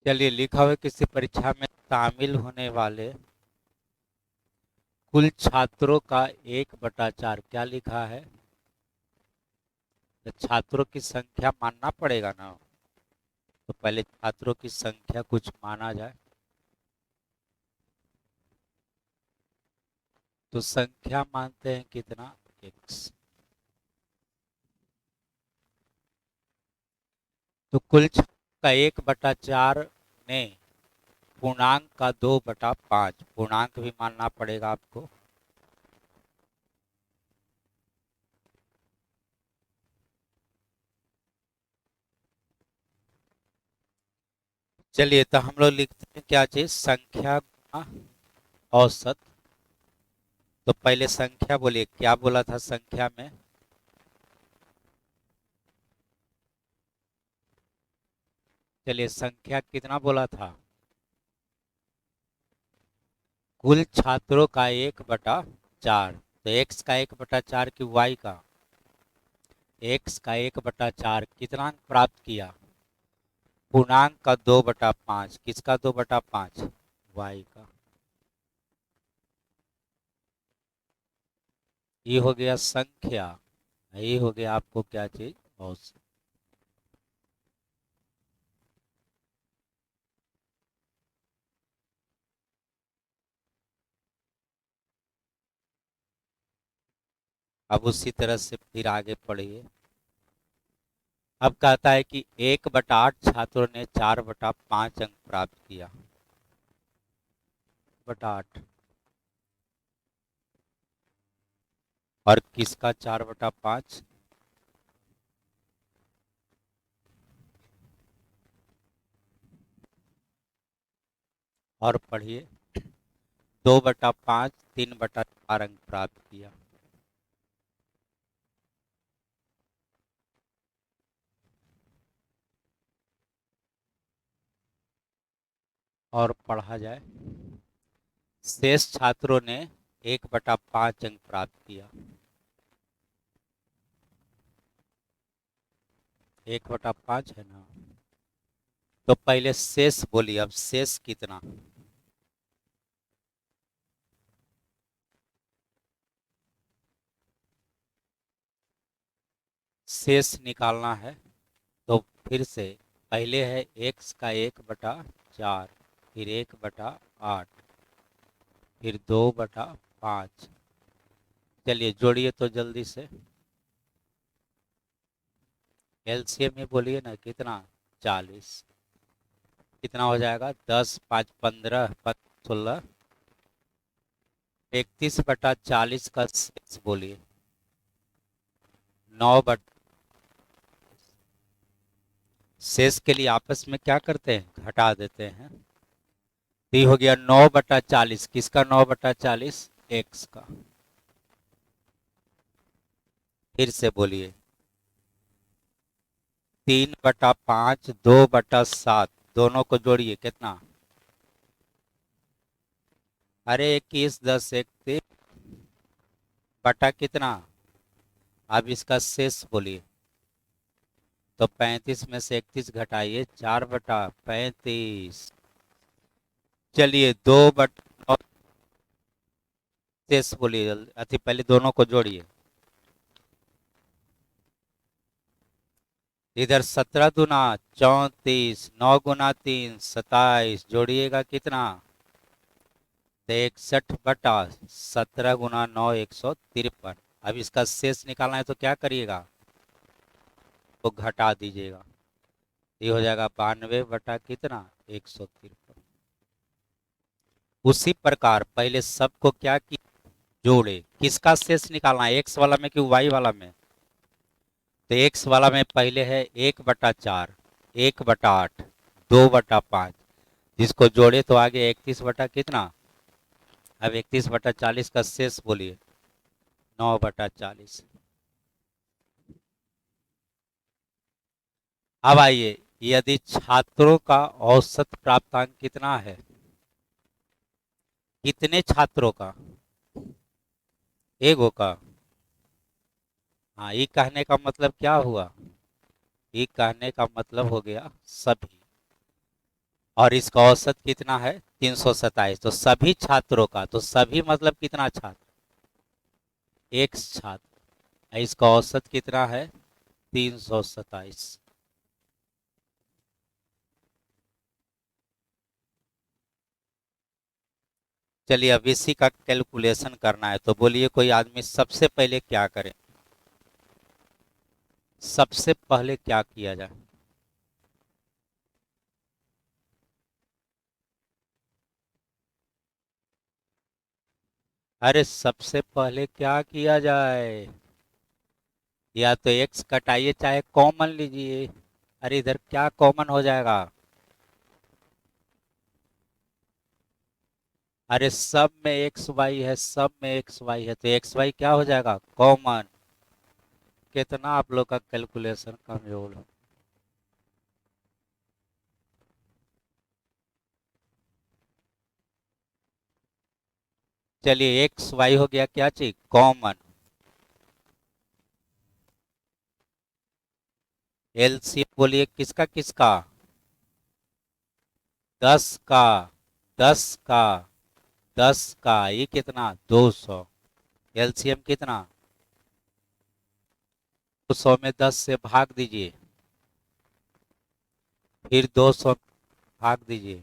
चलिए, लिखा हुआ है किसी परीक्षा में शामिल होने वाले कुल छात्रों का 1/4 क्या लिखा है। तो छात्रों की संख्या मानना पड़ेगा ना। तो पहले छात्रों की संख्या कुछ माना जाए। तो संख्या मानते हैं कितना, x। तो कुल का 1/4 ने पूर्णांक का 2/5 पूर्णांक भी मानना पड़ेगा आपको। चलिए, तो हम लोग लिखते हैं क्या चीज, संख्या गुना औसत। तो पहले संख्या बोलिए, क्या बोला था संख्या में। चलिए, संख्या कितना बोला था। कुल छात्रों का 1/4। तो x का 1/4 की y का, x का 1/4 कितना अंक प्राप्त किया। पूर्णांक का 2/5, किसका 2/5, y का। ये हो गया संख्या, ये हो गया आपको क्या चीज, औसत। अब उसी तरह से फिर आगे पढ़िए। अब कहता है कि 1/8 छात्रों ने 4/5 अंक प्राप्त किया। 1/8 और किसका 4/5। और पढ़िए, 2/5 3/4 अंक प्राप्त किया। और पढ़ा जाए, शेष छात्रों ने 1/5 अंक प्राप्त किया। 1/5 है ना। तो पहले शेष बोलिए, अब शेष कितना। शेष निकालना है। तो फिर से पहले है x का 1/4, फिर 1/8, फिर 2/5। चलिए जोड़िए तो जल्दी से। एलसीएम में बोलिए ना कितना, 40। कितना हो जाएगा, 10 5 15 16, 31/40 का शेष बोलिए। 9 शेष के लिए आपस में क्या करते हैं, घटा देते हैं। तो ये हो गया 9/40, किसका 9/40, एक्स का। फिर से बोलिए, 3/5 2/7, दोनों को जोड़िए कितना। अरे 21 10 31 बटा कितना। अब इसका शेष बोलिए। तो 35 में से 31 घटाइए, 4/35। चलिए 2/9 शेष बोलिए जल्दी, अति पहले दोनों को जोड़िए। इधर 17 दूना 34, 9 गुना 3 27, जोड़िएगा कितना, 61/17 गुना 9 153। अब इसका शेष निकालना है तो क्या करिएगा, तो घटा दीजिएगा। ये हो जाएगा 92 कितना, 153। उसी प्रकार पहले सबको क्या की, जोड़े, किसका शेष निकालना है, एक्स वाला में कि वाई वाला में। तो एक्स वाला में पहले है 1/4, 1/8, 2/5, जिसको जोड़े तो आगे 31 कितना। अब 31/40 का शेष बोलिए, 9/40। अब आइए, यदि छात्रों का औसत प्राप्तांक कितना है, कितने छात्रों का, एगो का। हाँ, ये कहने का मतलब क्या हुआ, ये कहने का मतलब हो गया सभी। और इसका औसत कितना है 327। तो सभी छात्रों का, तो सभी मतलब कितना छात्र, एक छात्र, इसका औसत कितना है 327। चलिए अब इसी का कैलकुलेशन करना है, तो बोलिए कोई आदमी सबसे पहले क्या करे, सबसे पहले क्या किया जाए। अरे सबसे पहले क्या किया जाए, या तो एक्स कटाइए चाहे कॉमन लीजिए। अरे इधर क्या कॉमन हो जाएगा, अरे सब में एक्स वाई है, सब में एक्स वाई है, तो एक्स वाई क्या हो जाएगा कॉमन। कितना आप लोग का कैलकुलेशन कमजोर है। चलिए एक्स वाई हो गया क्या चीज कॉमन। एलसीएम बोलिए किसका किसका, 10 का, 10 का, 10 का, ये कितना 200। एलसीएम कितना, 200 में 10 से भाग दीजिए, फिर 200 भाग दीजिए,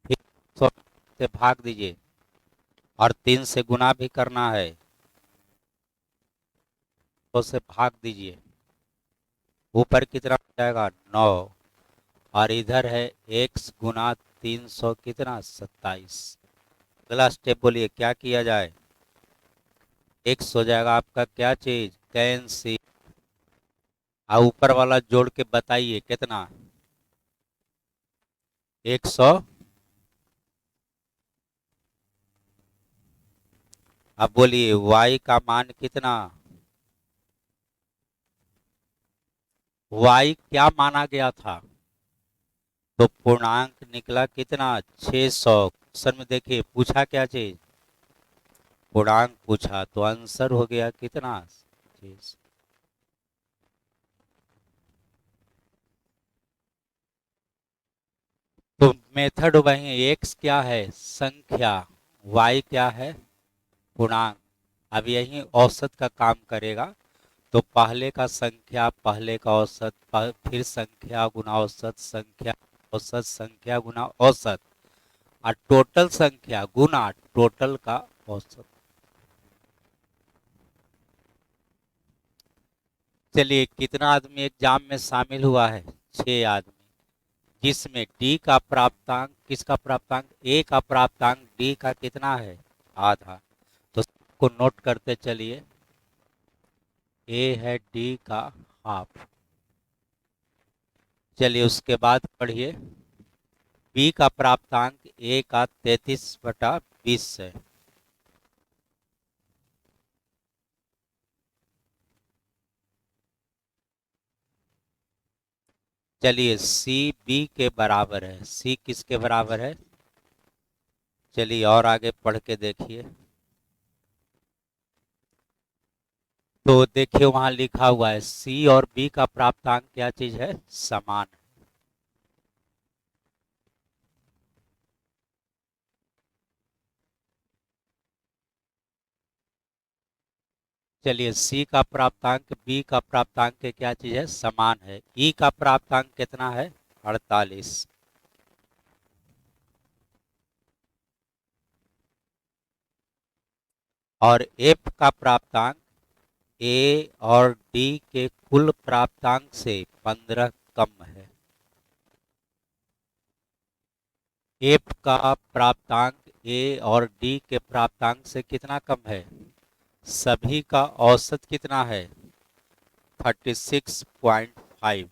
फिर 100 से भाग दीजिए, और 3 से गुना भी करना है, 2 से भाग दीजिए, ऊपर कितना हो जाएगा 9, और इधर है x गुना 300 कितना 27। अगला स्टेप बोलिए क्या किया जाए, x हो जाएगा आपका क्या चीज कैंसी, और ऊपर वाला जोड़ के बताइए कितना 100। अब बोलिए y का मान कितना, y क्या माना गया था, तो पूर्णांक निकला कितना 600। क्वेश्चन में देखिए पूछा क्या चीज, पूर्णांक पूछा, तो आंसर हो गया कितना 600। तो मेथड वही, x क्या है संख्या, y क्या है पूर्णांक। अब यही औसत का काम करेगा, तो पहले का संख्या, पहले का औसत, फिर संख्या गुना औसत, संख्या औसत, संख्या गुना औसत, और टोटल संख्या गुना टोटल का औसत। चलिए कितना आदमी एग्जाम में शामिल हुआ है, 6 आदमी, जिसमें डी का प्राप्तांक, किसका प्राप्तांक ए का प्राप्तांक डी का कितना है आधा। तो को नोट करते चलिए, ए है डी का हाफ। चलिए उसके बाद पढ़िए, बी का प्राप्तांक ए का 33/20 है। चलिए सी बी के बराबर है, सी किसके बराबर है, चलिए और आगे पढ़ के देखिए, तो देखिए वहां लिखा हुआ है सी और बी का प्राप्तांक क्या चीज है समान है। चलिए सी का प्राप्तांक बी का प्राप्तांक के क्या चीज है समान है, ई का प्राप्तांक कितना है 48, और एफ का प्राप्तांक ए और डी के कुल प्राप्तांक से 15 कम है। एफ का प्राप्तांक ए और डी के प्राप्तांक से कितना कम है, सभी का औसत कितना है 36.5।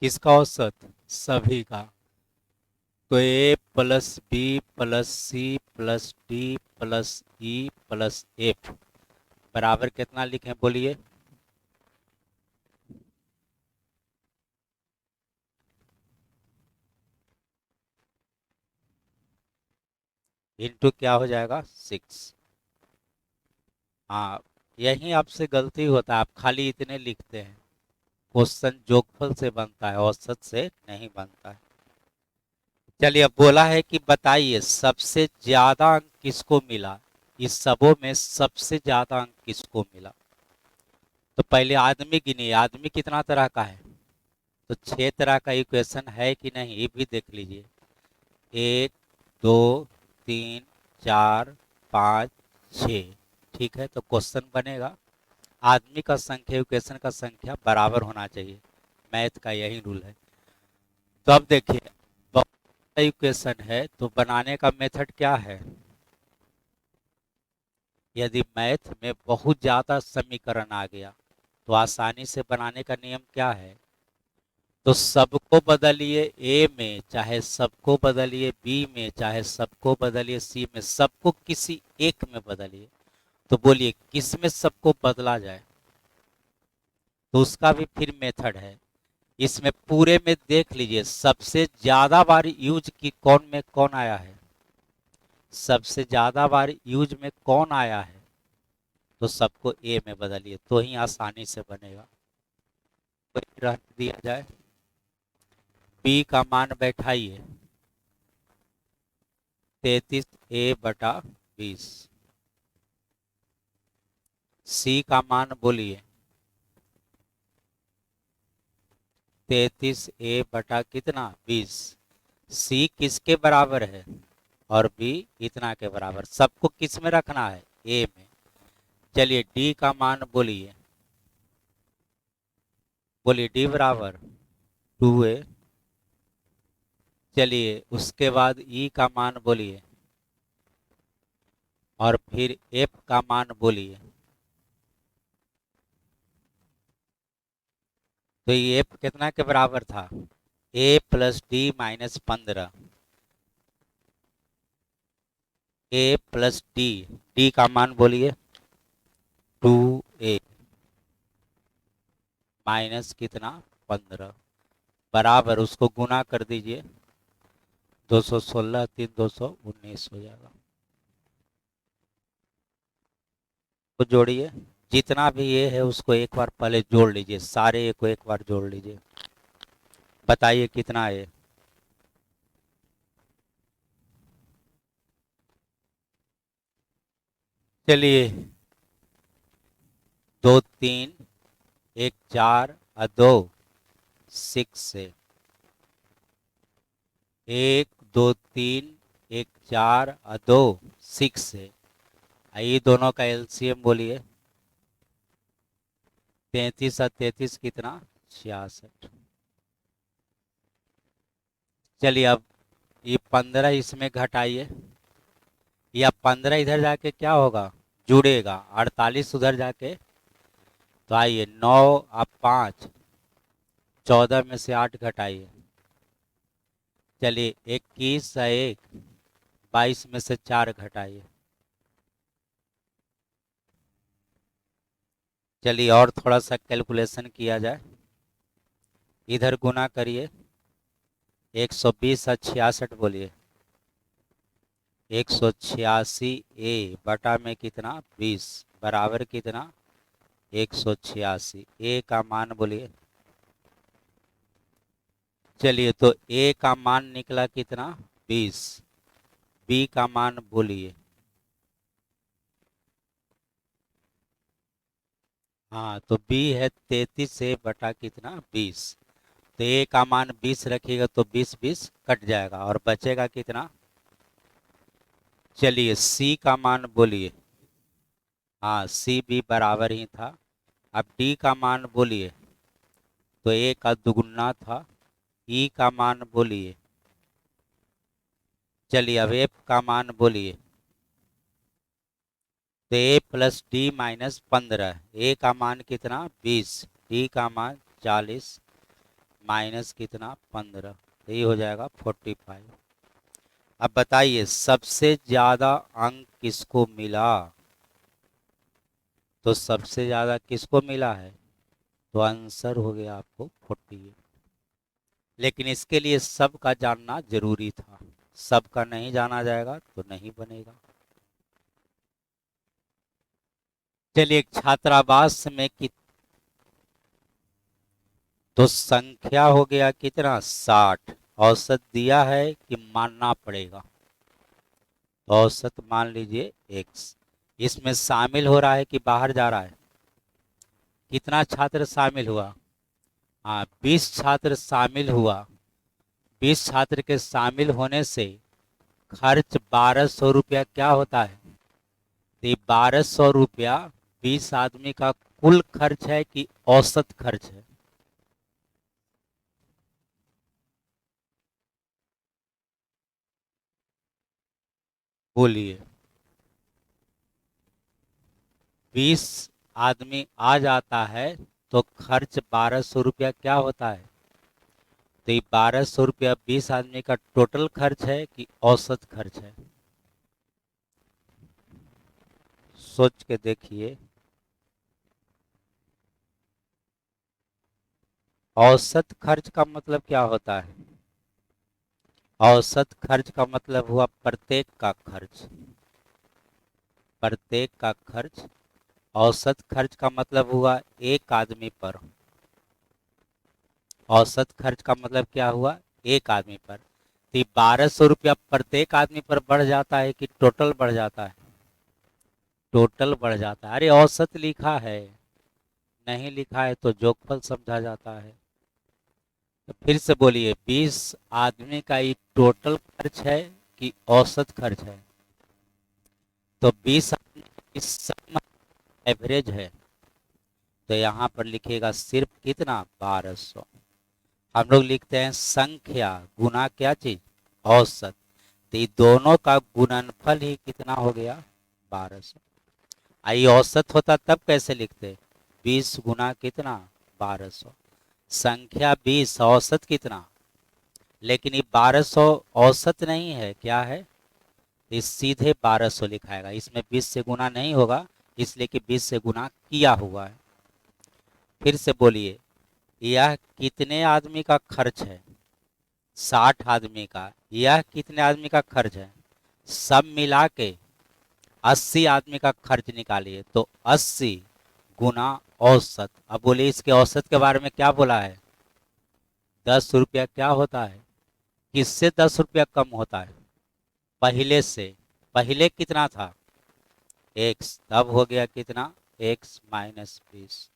किसका औसत, सभी का। तो A plus B plus C plus D plus E plus F बराबर कितना लिखें बोलिए, इंटू क्या हो जाएगा 6। हाँ यही आपसे गलती होता है, आप खाली इतने लिखते हैं। क्वेश्चन जोगफल से बनता है, औसत से नहीं बनता है। चलिए, अब बोला है कि बताइए सबसे ज्यादा अंक किसको मिला, इस सबों में सबसे ज्यादा अंक किसको मिला। तो पहले आदमी गिनिए, आदमी कितना तरह का है। तो 6 तरह का इक्वेशन है कि नहीं ये भी देख लीजिए। 1 2 3 4 5 6। ठीक है, तो क्वेश्चन बनेगा आदमी का संख्या इक्वेशन का संख्या बराबर होना चाहिए। मैथ का यही रूल है। तो अब देखिए, बहुत सारा इक्वेशन है तो बनाने का मेथड क्या है। यदि मैथ में बहुत ज़्यादा समीकरण आ गया तो आसानी से बनाने का नियम क्या है। तो सबको बदलिए ए में, चाहे सबको बदलिए बी में, चाहे सबको बदलिए सी में, सबको किसी एक में बदलिए। तो बोलिए किस में सबको बदला जाए। तो उसका भी फिर मेथड है। इसमें पूरे में देख लीजिए सबसे ज्यादा बार यूज की कौन में कौन आया है, सबसे ज्यादा बार यूज में कौन आया है। तो सबको ए में बदलिए तो ही आसानी से बनेगा। तो रख दिया जाए, बी का मान बैठाइए 33 A/20। सी का मान बोलिए 33 A/कितना 20। सी किसके बराबर है और बी इतना के बराबर। सबको किस में रखना है, ए में। चलिए डी का मान बोलिए, बोलिए डी बराबर 2A। चलिए उसके बाद ई का मान बोलिए और फिर एफ का मान बोलिए। तो ये एफ कितना के बराबर था, A+D-15। A+D, डी का मान बोलिए 2A माइनस कितना 15 बराबर, उसको गुना कर दीजिए 216 3 219 हो जाएगा। तो जोड़िए, जितना भी ये है उसको एक बार पहले जोड़ लीजिए, सारे को एक बार जोड़ लीजिए। बताइए कितना है। चलिए 2 3 1 4 और 2 6 से 1 2 3 1 4 और 2 6 से। ये दोनों का एलसीएम बोलिए 33 और 33 कितना 66। चलिए अब ये 15 इसमें घटाइए, या 15 इधर जाके क्या होगा जुड़ेगा, 48 उधर जाके। तो आइए 9 और 5, 14 में से 8 घटाइए। चलिए 21 और 1, 22 में से 4 घटाइए। चलिए और थोड़ा सा कैलकुलेशन किया जाए, इधर गुना करिए 120 और 66 बोलिए 186 A में कितना 20 बराबर कितना 186। ए का मान बोलिए। चलिए तो ए का मान निकला कितना 20। बी का मान बोलिए। हाँ तो बी है 33 A कितना 20। तो ए का मान 20 रखिएगा तो 20 20 कट जाएगा और बचेगा कितना। चलिए सी का मान बोलिए। हाँ सी भी बराबर ही था। अब डी का मान बोलिए, तो ए का दुगुना था। ई का मान बोलिए। चलिए अब एफ का मान बोलिए, तो A+D-15। ए का मान कितना 20, डी का मान 40 माइनस कितना 15, यही हो जाएगा 45। अब बताइए सबसे ज्यादा अंक किसको मिला। तो सबसे ज्यादा किसको मिला है, तो आंसर हो गया आपको 48। लेकिन इसके लिए सबका जानना जरूरी था, सबका नहीं जाना जाएगा तो नहीं बनेगा। चलिए एक छात्रावास में तो संख्या हो गया कितना 60, औसत दिया है कि मानना पड़ेगा, तो औसत मान लीजिए x। इसमें शामिल हो रहा है कि बाहर जा रहा है, कितना छात्र शामिल हुआ, हाँ 20 छात्र शामिल हुआ। 20 छात्र के शामिल होने से खर्च 1200 रुपया क्या होता है, तो ये 1200 रुपया 20 आदमी का कुल खर्च है कि औसत खर्च है। बोलिए। 20 आदमी आ जाता है तो खर्च 1200 रुपया क्या होता है, तो ये 1200 रुपया 20 आदमी का टोटल खर्च है कि औसत खर्च है, सोच के देखिए। औसत खर्च का मतलब क्या होता है, औसत खर्च का मतलब हुआ प्रत्येक का खर्च, प्रत्येक का खर्च। औसत खर्च का मतलब हुआ एक आदमी पर, औसत खर्च का मतलब क्या हुआ एक आदमी पर। तो 1200 रुपया प्रत्येक आदमी पर बढ़ जाता है कि टोटल बढ़ जाता है, टोटल बढ़ जाता है। अरे औसत लिखा है, नहीं लिखा है तो जोगफल समझा जाता है। तो फिर से बोलिए, 20 आदमी का ये टोटल खर्च है कि औसत खर्च है, तो 20 आदमी इस सम एवरेज है, तो यहाँ पर लिखेगा सिर्फ कितना 1200। हम लोग लिखते हैं संख्या गुना क्या चीज, औसत, तो ये दोनों का गुणनफल ही कितना हो गया 1200। आई औसत होता तब कैसे लिखते, 20 गुना कितना 1200, संख्या 20 औसत कितना, लेकिन ये 1200 औसत नहीं है, क्या है, इस सीधे 1200 लिखाएगा, इसमें 20 से गुना नहीं होगा, इसलिए कि 20 से गुना किया हुआ है। फिर से बोलिए, यह कितने आदमी का खर्च है, 60 आदमी का, यह कितने आदमी का खर्च है, सब मिला के 80 आदमी का खर्च निकालिए, तो 80 गुना औसत। अब बोलिए इसके औसत के बारे में क्या बोला है, 10 रुपया क्या होता है, किससे 10 रुपया कम होता है, पहले से। पहले कितना था एक्स, तब हो गया कितना x-20,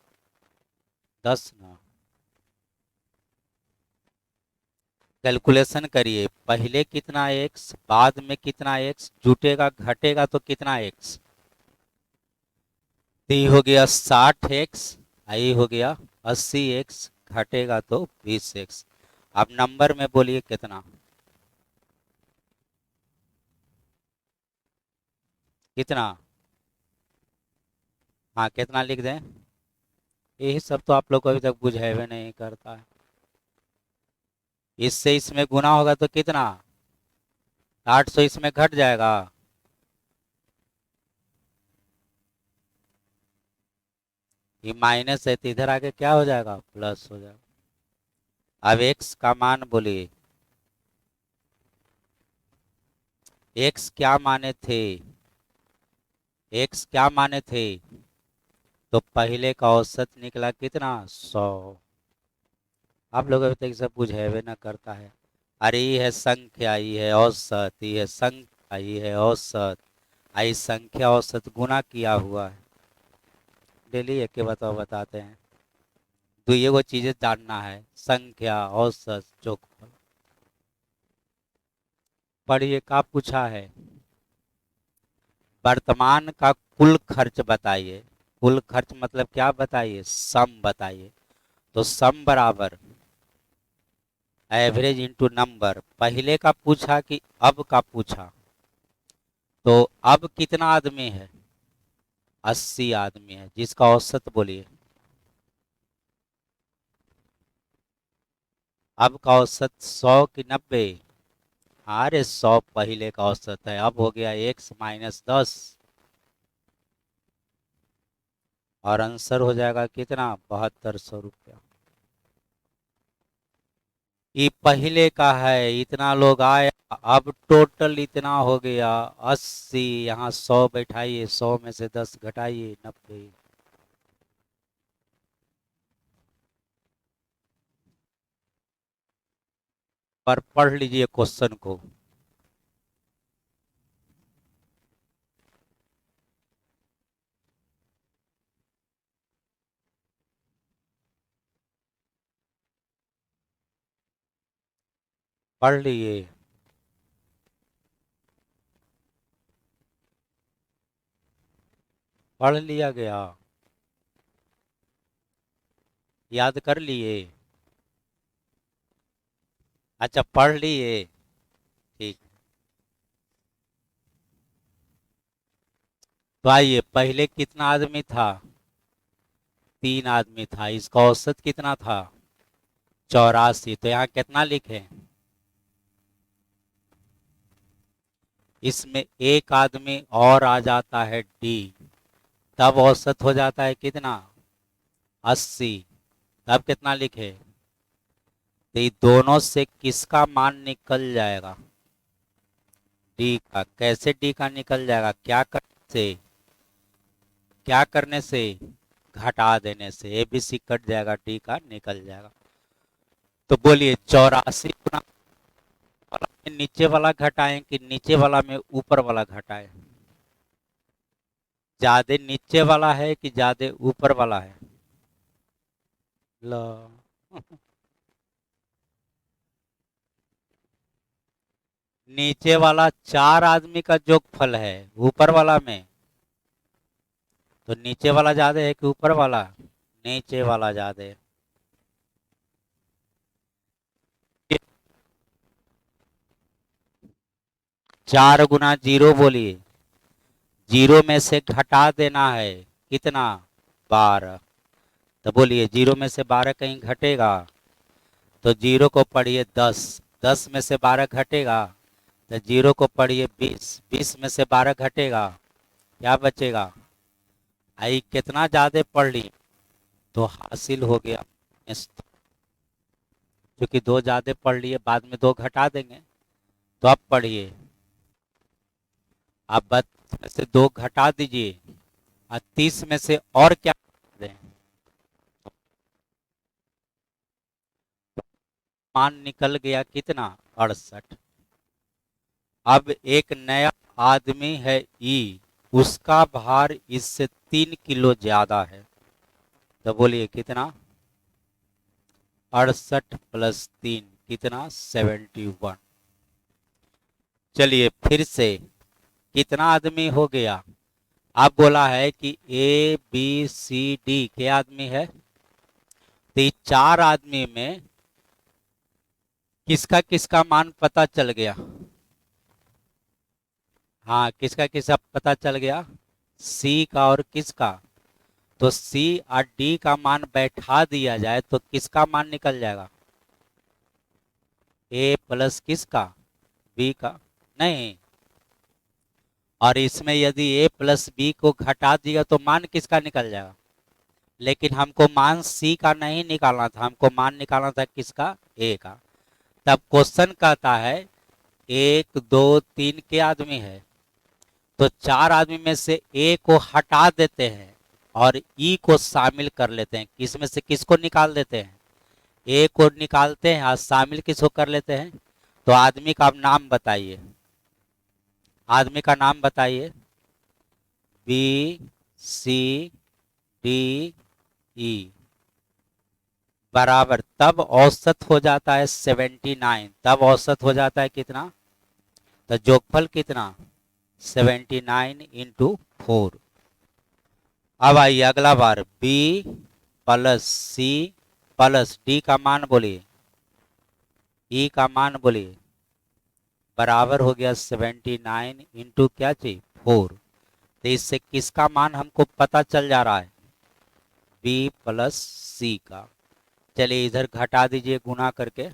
10 ना। कैलकुलेशन करिए, पहले कितना एक्स, बाद में कितना एक्स, जुटेगा घटेगा तो कितना एक्स, तो ये हो गया 60x, आई हो गया 80x, घटेगा तो 20x। अब नंबर में बोलिए कितना, कितना, हाँ कितना लिख दें, यही सब तो आप लोग को अभी तक बुझेबे नहीं करता है। इससे इसमें गुना होगा तो कितना 800 इसमें घट जाएगा, ये माइनस है तो इधर आके क्या हो जाएगा प्लस हो जाएगा। अब एक्स का मान बोलिए, एक्स क्या माने थे, एक्स क्या माने थे, तो पहले का औसत निकला कितना 100। आप लोग अभी तक सब बुझेबे ना करता है। अरे ये है संख्या, ये है औसत, ये है संख्या, ये है औसत, आई संख्या औसत गुना किया हुआ है। डेली एक के बताओ बताते हैं, तो ये वो चीजें जानना है, संख्या औसत जोगफल। पढ़िए क्या पूछा है, वर्तमान का कुल खर्च बताइए, कुल खर्च मतलब क्या बताइए, सम बताइए। तो सम बराबर एवरेज इंटू नंबर, पहले का पूछा कि अब का पूछा, तो अब कितना आदमी है 80 आदमी है, जिसका औसत बोलिए, अब का औसत 100 की 90, अरे 100 पहले का औसत है, अब हो गया x-10, और आंसर हो जाएगा कितना 7200 रुपया। ये पहले का है, इतना लोग आए, अब टोटल इतना हो गया 80, यहाँ 100 बैठाइए, 100 में से 10 घटाइए 90। पर पढ़ लीजिए क्वेश्चन को। पढ़ लिए? पढ़ लिया गया? याद कर लिए? अच्छा, पढ़ लिए। ठीक। तो आइए, पहले कितना आदमी था? 3 आदमी था। इसका औसत कितना था? 84। तो यहाँ कितना लिखे? इसमें एक आदमी और आ जाता है डी, तब औसत हो जाता है कितना? 80। तब कितना लिखे? तो ये दोनों से किसका मान निकल जाएगा? डी का। कैसे डी का निकल जाएगा? क्या करने से? क्या करने से? घटा देने से। ए बी सी कट जाएगा, डी का निकल जाएगा। तो बोलिए, 84 गुना वाला में नीचे वाला घटाएं कि नीचे वाला में ऊपर वाला घटाएं? ज्यादा नीचे वाला है कि ज्यादा ऊपर वाला है? लो। नीचे वाला 4 आदमी का जोगफल है, ऊपर वाला में तो नीचे वाला ज्यादा है कि ऊपर वाला? नीचे वाला ज्यादा है। 4 गुना 0 बोलिए। 0 में से घटा देना है कितना? 12। तो बोलिए, 0 में से 12 कहीं घटेगा? तो 0 को पढ़िए 10। 10 में से 12 घटेगा तो 0 को पढ़िए 20। 20 में से 12 घटेगा, क्या बचेगा? आई कितना ज्यादा पढ़ ली तो हासिल हो गया। क्योंकि 2 ज्यादा पढ़ लिए, बाद में 2 घटा देंगे। तो अब पढ़िए। आप 32 में से 2 घटा दीजिए और 30 में से और क्या दें? मान निकल गया कितना? 68। अब एक नया आदमी है ई, उसका भार इससे 3 किलो ज्यादा है। तो बोलिए कितना? 68 प्लस 3 कितना? 71। चलिए फिर से, कितना आदमी हो गया? आप बोला है कि ए बी सी डी के आदमी है, तो ये 4 आदमी में किसका किसका मान पता चल गया? हाँ, किसका किसका पता चल गया? सी का और किसका? तो सी और डी का मान बैठा दिया जाए तो किसका मान निकल जाएगा? ए प्लस किसका? बी का। नहीं, और इसमें यदि ए प्लस बी को घटा दिया तो मान किसका निकल जाएगा? लेकिन हमको मान सी का नहीं निकालना था, हमको मान निकालना था किसका? ए का। तब क्वेश्चन कहता है 1 2 3 के आदमी है, तो 4 आदमी में से ए को हटा देते हैं और ई को शामिल कर लेते हैं। किस में से किसको निकाल देते हैं? ए को निकालते हैं और शामिल किसको कर लेते हैं? तो आदमी का आप नाम बताइए। आदमी का नाम बताइए। बी सी डी ई बराबर, तब औसत हो जाता है 79। तब औसत हो जाता है कितना? तो जोगफल कितना? 79 × 4। अब आइए अगला बार, B plus C plus D का मान बोलिए, ई का मान बोलिए, बराबर हो गया 79 × क्या चाहिए? 4। तो इससे किसका मान हमको पता चल जा रहा है? बी प्लस सी का। चलिए इधर घटा दीजिए गुना करके।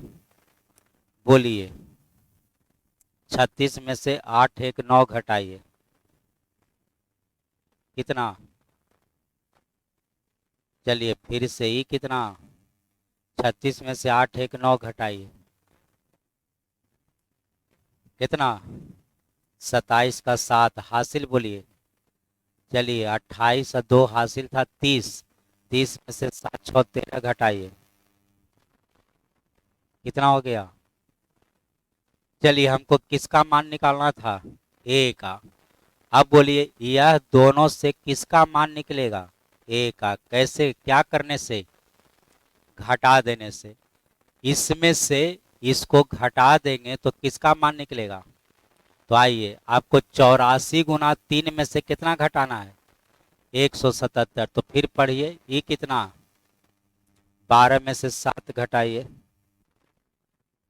बोलिए, 36 में से 8 1 9 घटाइए, कितना? चलिए फिर से ही कितना? 36 में से 8 1 9 घटाइए, कितना? 27 का 7 हासिल बोलिए। चलिए 28 और 2 हासिल था 30। 30 में से 7 6 13 घटाइए, कितना हो गया? चलिए हमको किसका मान निकालना था, ए का। अब बोलिए यह दोनों से किसका मान निकलेगा, ए का। कैसे, क्या करने से, घटा देने से। इसमें से इसको घटा देंगे तो किसका मान निकलेगा। तो आइए आपको 84 गुना 3 में से कितना घटाना है, 177। तो फिर पढ़िए, ये कितना, 12 में से 7 घटाइए।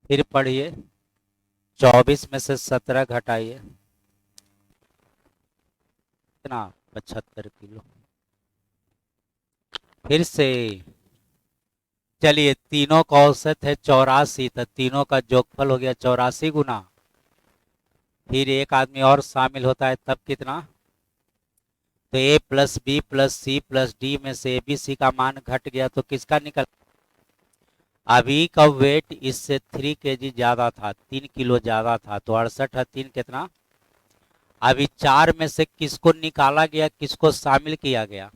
फिर पढ़िए, 24 में से 17 घटाइए, कितना, 75 किलो। फिर से, चलिए तीनों का औसत है 84, तो तीनों का जोगफल हो गया 84 गुना। फिर एक आदमी और शामिल होता है तब कितना, तो A plus B plus C plus D में से ए बी सी का मान घट गया तो किसका निकल। अभी का वेट इससे 3 kg ज्यादा था, 3 किलो ज्यादा था, तो 68 है, 3 कितना। अभी 4 में से किसको निकाला गया, किसको शामिल किया गया,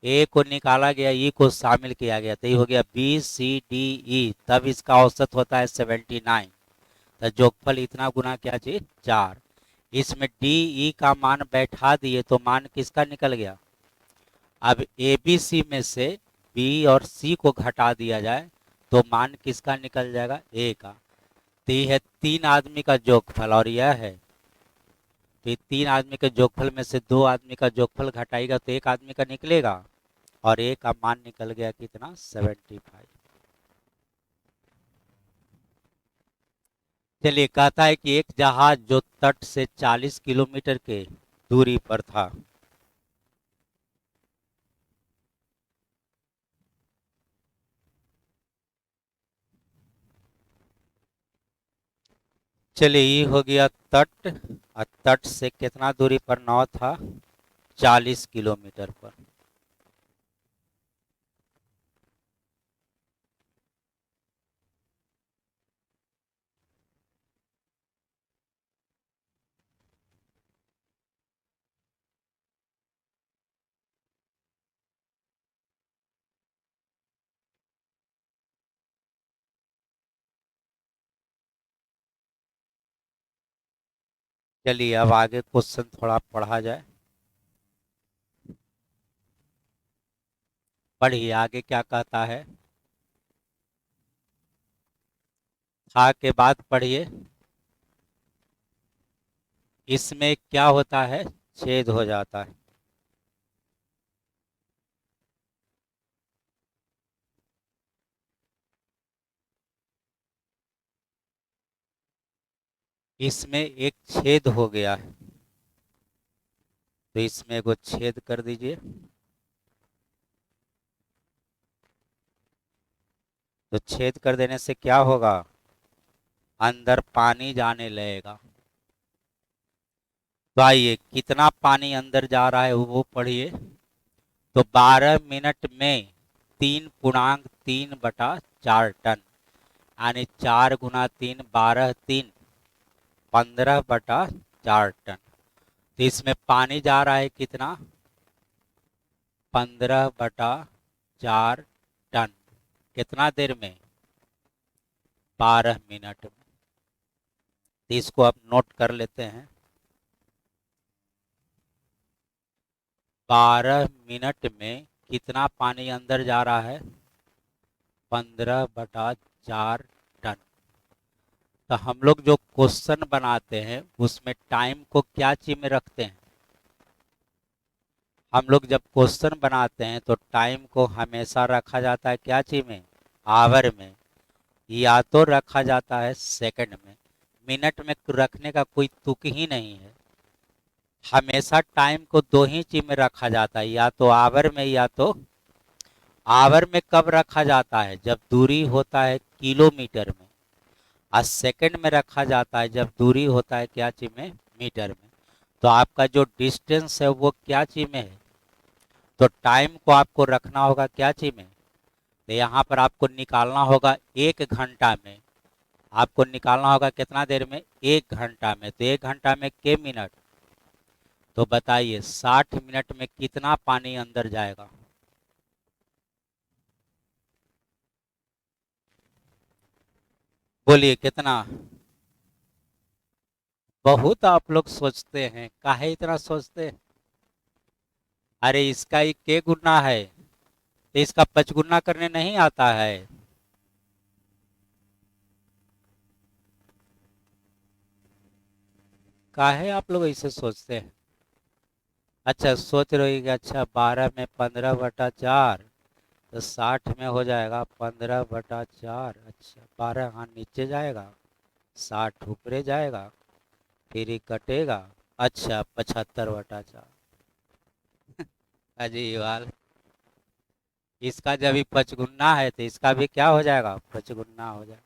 ए को निकाला गया, ई को शामिल किया गया, तो ये हो गया बी सी डी ई, तब इसका औसत होता है 79। तो जोगफल इतना गुना क्या चाहिए, 4। इसमें डी ई का मान बैठा दिए तो मान किसका निकल गया। अब ए बी सी में से बी और सी को घटा दिया जाए तो मान किसका निकल जाएगा, ए का। तो ये है 3 आदमी का जोगफल और यह है, तो 3 आदमी के जोगफल में से 2 आदमी का जोगफल घटाएगा तो 1 आदमी का निकलेगा, और ए का मान निकल गया कितना, 75। चलिए कहता है कि एक जहाज जो तट से 40 किलोमीटर के दूरी पर था, चलिए ये हो गया तट, और तट से कितना दूरी पर नाव था, 40 किलोमीटर पर। चलिए अब आगे क्वेश्चन थोड़ा पढ़ा जाए। पढ़िए आगे क्या कहता है, था के बाद पढ़िए। इसमें क्या होता है, छेद हो जाता है। इसमें एक छेद हो गया है, तो इसमें एगो छेद कर दीजिए। तो छेद कर देने से क्या होगा, अंदर पानी जाने लगेगा। तो आइए कितना पानी अंदर जा रहा है वो पढ़िए। तो 12 मिनट में 3.3/4 टन, यानी 4 गुना 3, 12×3, 15/4 टन। तो इसमें पानी जा रहा है कितना, 15/4 टन। कितना देर में, 12 मिनट में। तो इसको आप नोट कर लेते हैं, 12 मिनट में कितना पानी अंदर जा रहा है, 15/4 टन। तो हम लोग जो क्वेश्चन बनाते हैं उसमें टाइम को क्या चीज में रखते हैं, हम लोग जब क्वेश्चन बनाते हैं तो टाइम को हमेशा रखा जाता है क्या चीज में, आवर में, या तो रखा जाता है सेकंड में। मिनट में रखने का कोई तुक ही नहीं है। हमेशा टाइम को दो ही चीज में रखा जाता है, या तो आवर में, या तो आवर में कब रखा जाता है, जब दूरी होता है किलोमीटर में। और सेकंड में रखा जाता है जब दूरी होता है क्या चीज में, मीटर में। तो आपका जो डिस्टेंस है वो क्या चीज में है, तो टाइम को आपको रखना होगा क्या चीज में। तो यहाँ पर आपको निकालना होगा 1 घंटा में। आपको निकालना होगा कितना देर में, 1 घंटा में। तो 1 घंटा में के मिनट, तो बताइए 60 मिनट में कितना पानी अंदर जाएगा। बोलिए कितना, बहुत आप लोग सोचते हैं, काहे इतना सोचते हैं? अरे इसका ही के गुना है, तो इसका पचगुना करने नहीं आता है। काहे आप लोग ऐसे सोचते हैं? अच्छा सोच रहे हो कि अच्छा 12 में 15/4, तो 60 में हो जाएगा 15/4। अच्छा 12 हाँ नीचे जाएगा, 60 ऊपरे जाएगा, फिर ही कटेगा। अच्छा 75/4। अजीब हाल। इसका जब भी पचगुना है तो इसका भी क्या हो जाएगा, पचगुना हो जाएगा।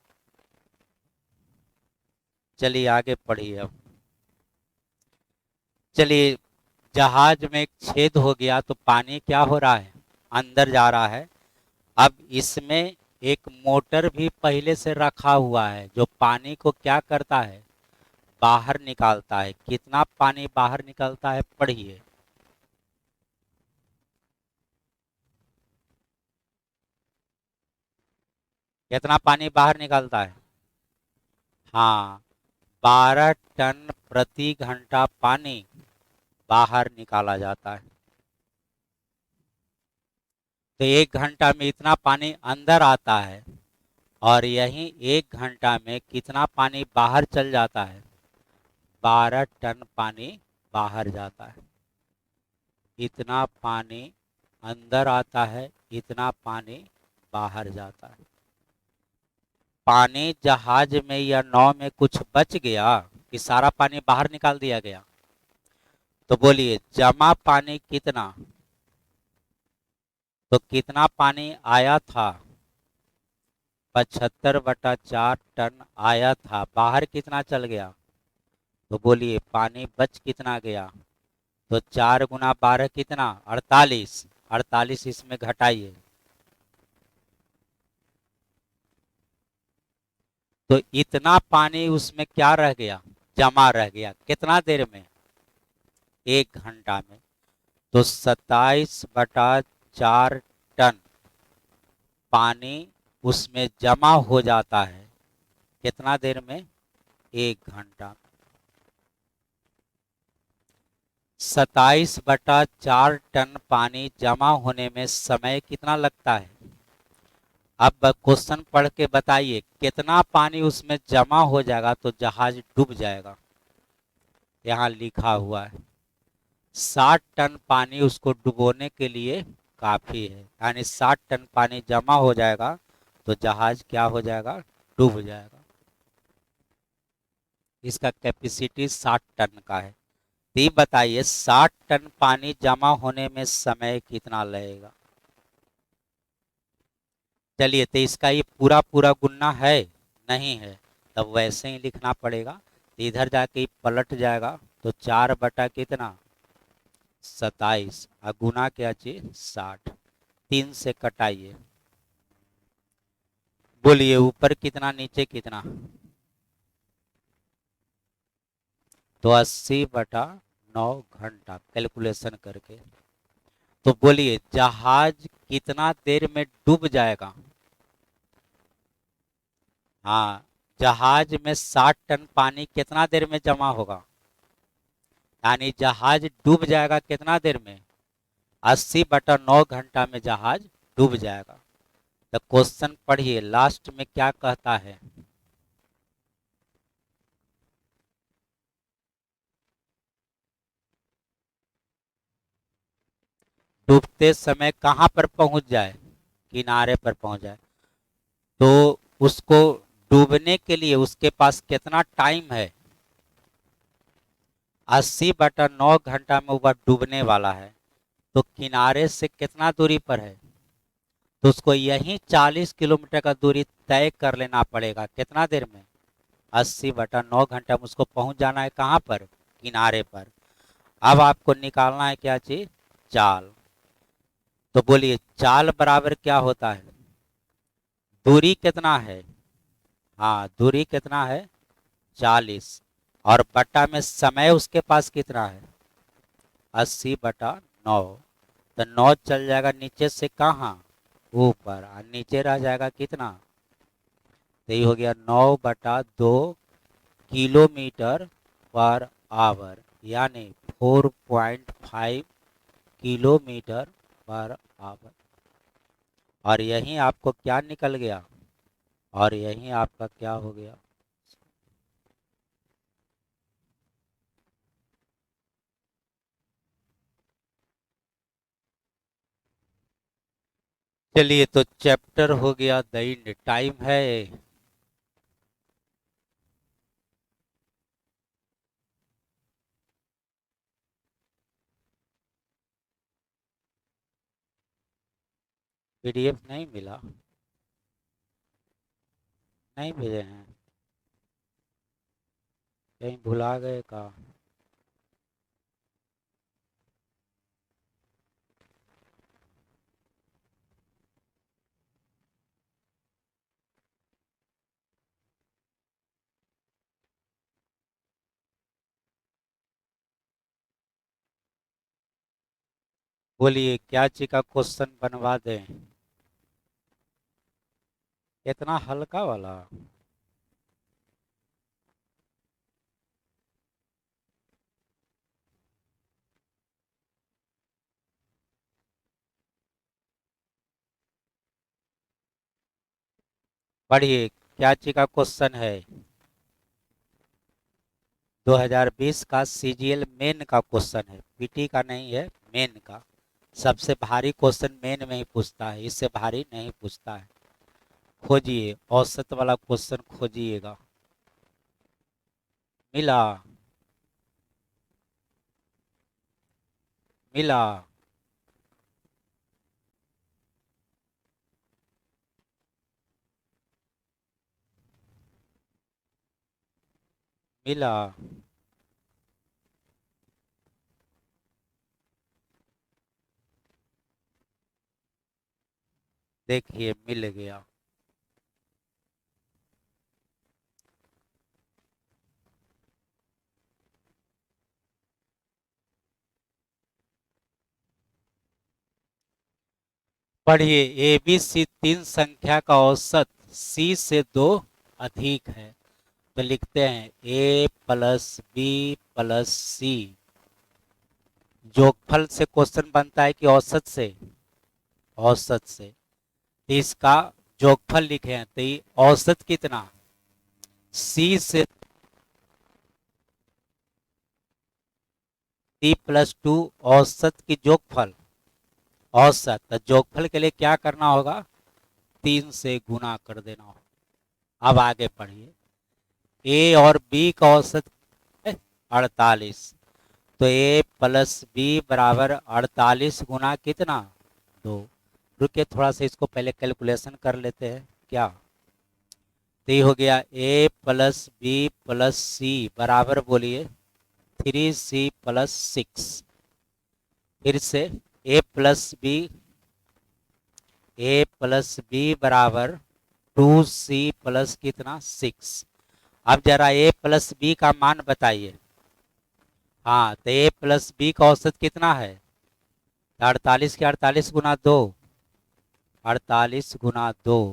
चलिए आगे पढ़िए अब। चलिए, जहाज में एक छेद हो गया तो पानी क्या हो रहा है, अंदर जा रहा है। अब इसमें एक मोटर भी पहले से रखा हुआ है जो पानी को क्या करता है, बाहर निकालता है। कितना पानी बाहर निकलता है, पढ़िए। कितना पानी बाहर निकलता है? हाँ, 12 टन प्रति घंटा पानी बाहर निकाला जाता है। तो 1 घंटा में इतना पानी अंदर आता है, और यही 1 घंटा में कितना पानी बाहर चल जाता है, 12 टन पानी बाहर जाता है। इतना पानी अंदर आता है, इतना पानी बाहर जाता है। पानी जहाज में या नाव में कुछ बच गया कि सारा पानी बाहर निकाल दिया गया? तो बोलिए जमा पानी कितना, तो कितना पानी आया था, 75/4 टन आया था। बाहर कितना चल गया, तो बोलिए पानी बच कितना गया? तो 4 × 12 कितना, 48। 48 इसमें घटाइए, तो इतना पानी उसमें क्या रह गया, जमा रह गया। कितना देर में, 1 घंटा में। तो 27/4 टन पानी उसमें जमा हो जाता है। कितना देर में, 1 घंटा। 27/4 टन पानी जमा होने में समय कितना लगता है? अब क्वेश्चन पढ़ के बताइए कितना पानी उसमें जमा हो जाएगा तो जहाज डूब जाएगा। यहाँ लिखा हुआ है 60 टन पानी उसको डुबोने के लिए काफी है, यानी 60 टन पानी जमा हो जाएगा तो जहाज क्या हो जाएगा, डूब जाएगा। इसका कैपेसिटी 60 टन का है। तो ये बताइए 60 टन पानी जमा होने में समय कितना लगेगा? चलिए, तो इसका ये पूरा पूरा गुना है, नहीं है, तब वैसे ही लिखना पड़ेगा। तो इधर जाके ये पलट जाएगा, तो 4 बटा कितना, 27, और गुना क्या चाहिए, 60। 3 से कटाइए, बोलिए ऊपर कितना नीचे कितना, तो 80/9 घंटा कैलकुलेशन करके। तो बोलिए जहाज कितना देर में डूब जाएगा? हाँ, जहाज में 60 टन पानी कितना देर में जमा होगा, यानी जहाज डूब जाएगा कितना देर में, 80/9 घंटा में जहाज डूब जाएगा। तो क्वेश्चन पढ़िए लास्ट में क्या कहता है। डूबते समय कहाँ पर पहुंच जाए, किनारे पर पहुंच जाए। तो उसको डूबने के लिए उसके पास कितना टाइम है, 80/9 घंटा में वह डूबने वाला है। तो किनारे से कितना दूरी पर है, तो उसको यही 40 किलोमीटर का दूरी तय कर लेना पड़ेगा। कितना देर में, 80/9 घंटा में उसको पहुंच जाना है कहाँ पर, किनारे पर। अब आपको निकालना है क्या चीज, चाल। तो बोलिए चाल बराबर क्या होता है, दूरी कितना है, हाँ दूरी कितना है, 40, और बटा में समय उसके पास कितना है, 80/9। तो 9 चल जाएगा नीचे से कहाँ, ऊपर, और नीचे रह जाएगा कितना। तो ये हो गया 9/2 किलोमीटर पर आवर, यानी 4.5 किलोमीटर पर आवर। और यहीं आपको क्या निकल गया, और यहीं आपका क्या हो गया, चलिए तो चैप्टर हो गया द एंड, टाइम है। पीडीएफ नहीं मिला, नहीं भेजे हैं, कहीं भुला गए का। बोलिए क्या चीज का क्वेश्चन बनवा दें, इतना हल्का वाला। पढ़िए क्या चीज का क्वेश्चन है, 2020 का सीजीएल मेन का क्वेश्चन है, पीटी का नहीं है, मेन का। सबसे भारी क्वेश्चन मेन में ही पूछता है, इससे भारी नहीं पूछता है। खोजिए औसत वाला क्वेश्चन खोजिएगा। मिला, मिला, मिला। देखिए मिल गया। पढ़िए ए बी सी तीन संख्या का औसत सी से दो अधिक है, तो लिखते हैं ए प्लस बी प्लस सी। जोगफल से क्वेश्चन बनता है कि औसत से, औसत से। तो इसका जोगफल लिखे हैं, तो ये औसत कितना, सी से सी प्लस टू, औसत की जोगफल, औसत। तो जोगफल के लिए क्या करना होगा, 3 से गुना कर देना होगा। अब आगे पढ़िए, ए और बी का औसत है 48, तो ए प्लस बी बराबर 48 गुना कितना, 2। रुकिए थोड़ा सा इसको पहले कैलकुलेशन कर लेते हैं क्या। तो ये हो गया ए प्लस बी प्लस सी बराबर, बोलिए 3C+6। फिर से ए प्लस बी, ए प्लस बी बराबर 2C+ कितना, 6। अब जरा ए प्लस बी का मान बताइए। हाँ, तो ए प्लस बी का औसत कितना है, 48 के 48 गुना 2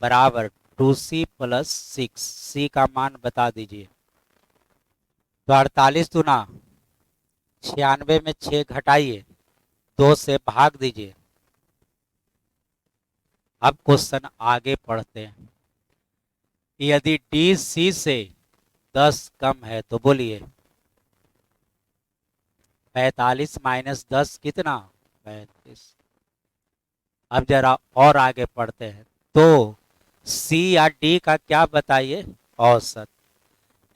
बराबर 2C+6। सी का मान बता दीजिए। तो 48 दूना 96 में 6 घटाइए, 2 से भाग दीजिए। अब क्वेश्चन आगे पढ़ते हैं। यदि डी सी से 10 कम है तो बोलिए 45 - 10 कितना, 35। अब जरा और आगे पढ़ते हैं, तो सी या डी का क्या बताइए, औसत।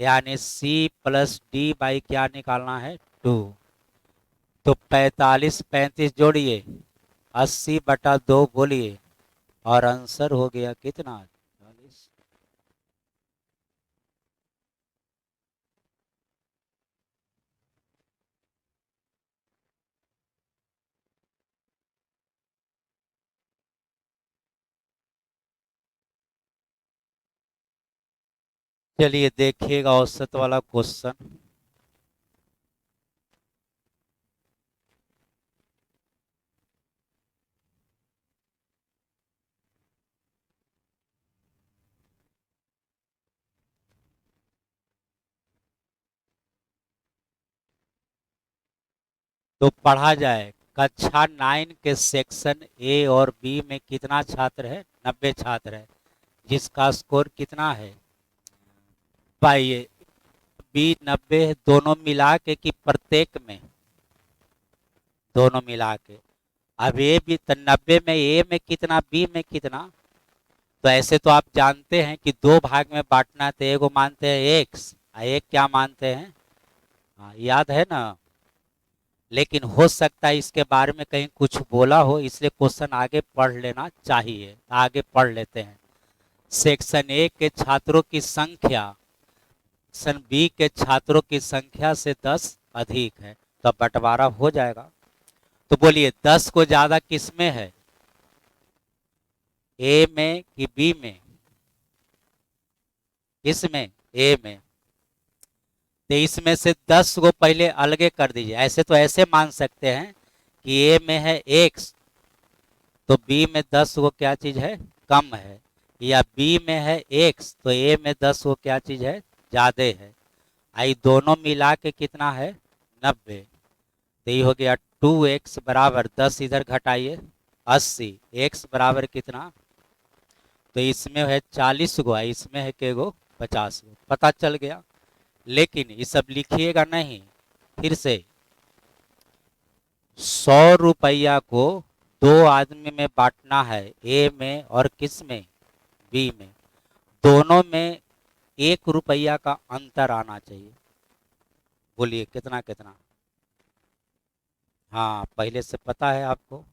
यानी सी प्लस डी बाई क्या निकालना है, 2। तो 45 - 35 जोड़िए, 80/2 बोलिए, और आंसर हो गया कितना, 40। चलिए देखिएगा औसत वाला क्वेश्चन। तो पढ़ा जाए। कक्षा 9 के सेक्शन ए और बी में कितना छात्र है? 90 छात्र है, जिसका स्कोर कितना है? पाइए। बी 90 है, दोनों मिला के कि प्रत्येक में? दोनों मिला के। अब ए भी तो 90 में ए में कितना, बी में कितना? तो ऐसे तो आप जानते हैं कि दो भाग में बांटना है, तो एगो मानते हैं एक्स, एक क्या मानते हैं? हाँ, याद है ना। लेकिन हो सकता है इसके बारे में कहीं कुछ बोला हो, इसलिए क्वेश्चन आगे पढ़ लेना चाहिए। आगे पढ़ लेते हैं। सेक्शन ए के छात्रों की संख्या सेक्शन बी के छात्रों की संख्या से 10 अधिक है, तो बंटवारा हो जाएगा। तो बोलिए 10 को ज्यादा किस में है? ए में कि बी में? इसमें, ए में। तो इसमें से 10 को पहले अलगे कर दीजिए। ऐसे तो ऐसे मान सकते हैं कि ए में है एक्स, तो बी में 10 को क्या चीज है? कम है। या बी में है एक्स, तो ए में 10 को क्या चीज है? ज्यादा है। आई दोनों मिला के कितना है? 90। तो ये हो गया 2x बराबर 10, इधर घटाइए 80। x बराबर कितना? तो इसमें है 40 गो, इसमें है के गो? 50 गो। पता चल गया। लेकिन ये सब लिखिएगा नहीं। फिर से 100 रुपया को दो आदमी में बांटना है, ए में और किस में? बी में। दोनों में 1 रुपया का अंतर आना चाहिए। बोलिए कितना कितना? हाँ, पहले से पता है आपको।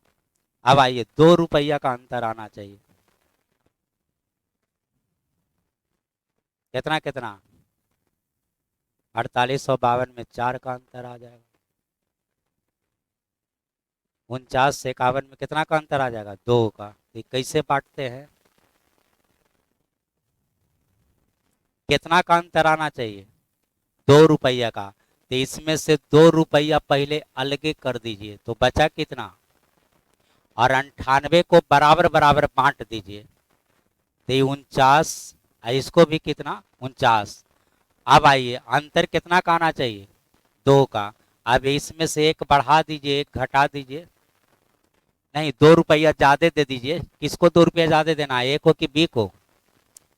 अब आइए 2 रुपया का अंतर आना चाहिए। कितना कितना? 4852 में 4 का अंतर आ जाएगा। 49 से 51 में कितना का अंतर आ जाएगा? 2 का। तो कैसे बांटते हैं? कितना का अंतर आना चाहिए? 2 रुपया का। तो इसमें से 2 रुपया पहले अलगे कर दीजिए, तो बचा कितना? और 98 को बराबर बराबर बांट दीजिए। तो 49, इसको भी कितना? 49। अब आइए अंतर कितना का आना चाहिए? 2 का। अब इसमें से एक बढ़ा दीजिए, एक घटा दीजिए। नहीं, 2 रुपया ज्यादा दे दीजिए। किसको 2 रुपया ज्यादा देना है, ए को कि बी को?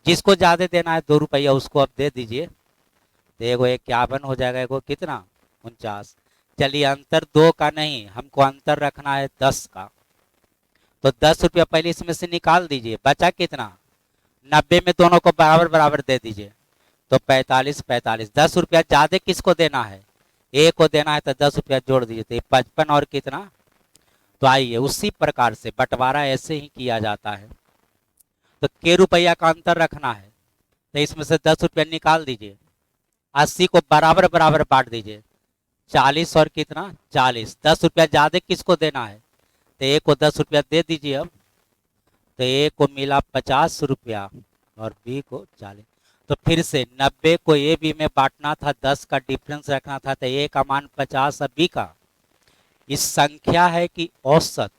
जिसको ज्यादा देना है 2 रुपया उसको अब दे दीजिए। तो एगो 51 हो जाएगा, एगो कितना? 49। चलिए अंतर 2 का नहीं, हमको अंतर रखना है 10 का। तो 10 रुपया पहले इसमें से निकाल दीजिए। बचा कितना? 90 में दोनों को बराबर बराबर दे दीजिए। तो 45 45। 10 रुपया ज्यादा किसको देना है? ए को देना है, तो 10 रुपया जोड़ दीजिए। तो 55 और कितना? तो आइए उसी प्रकार से बंटवारा ऐसे ही किया जाता है। तो के रुपया का अंतर रखना है, तो इसमें से 10 रुपया निकाल दीजिए। 80 को बराबर बराबर बांट दीजिए। 40 और कितना? 40। 10 रुपया ज्यादा किसको देना है? तो ए को 10 रुपया दे दीजिए अब। तो ए को मिला 50 रुपया और बी को 40। तो फिर से 90 को ए बी में बांटना था, 10 का डिफरेंस रखना था। तो ए का मान 50 और बी का। इस संख्या है कि औसत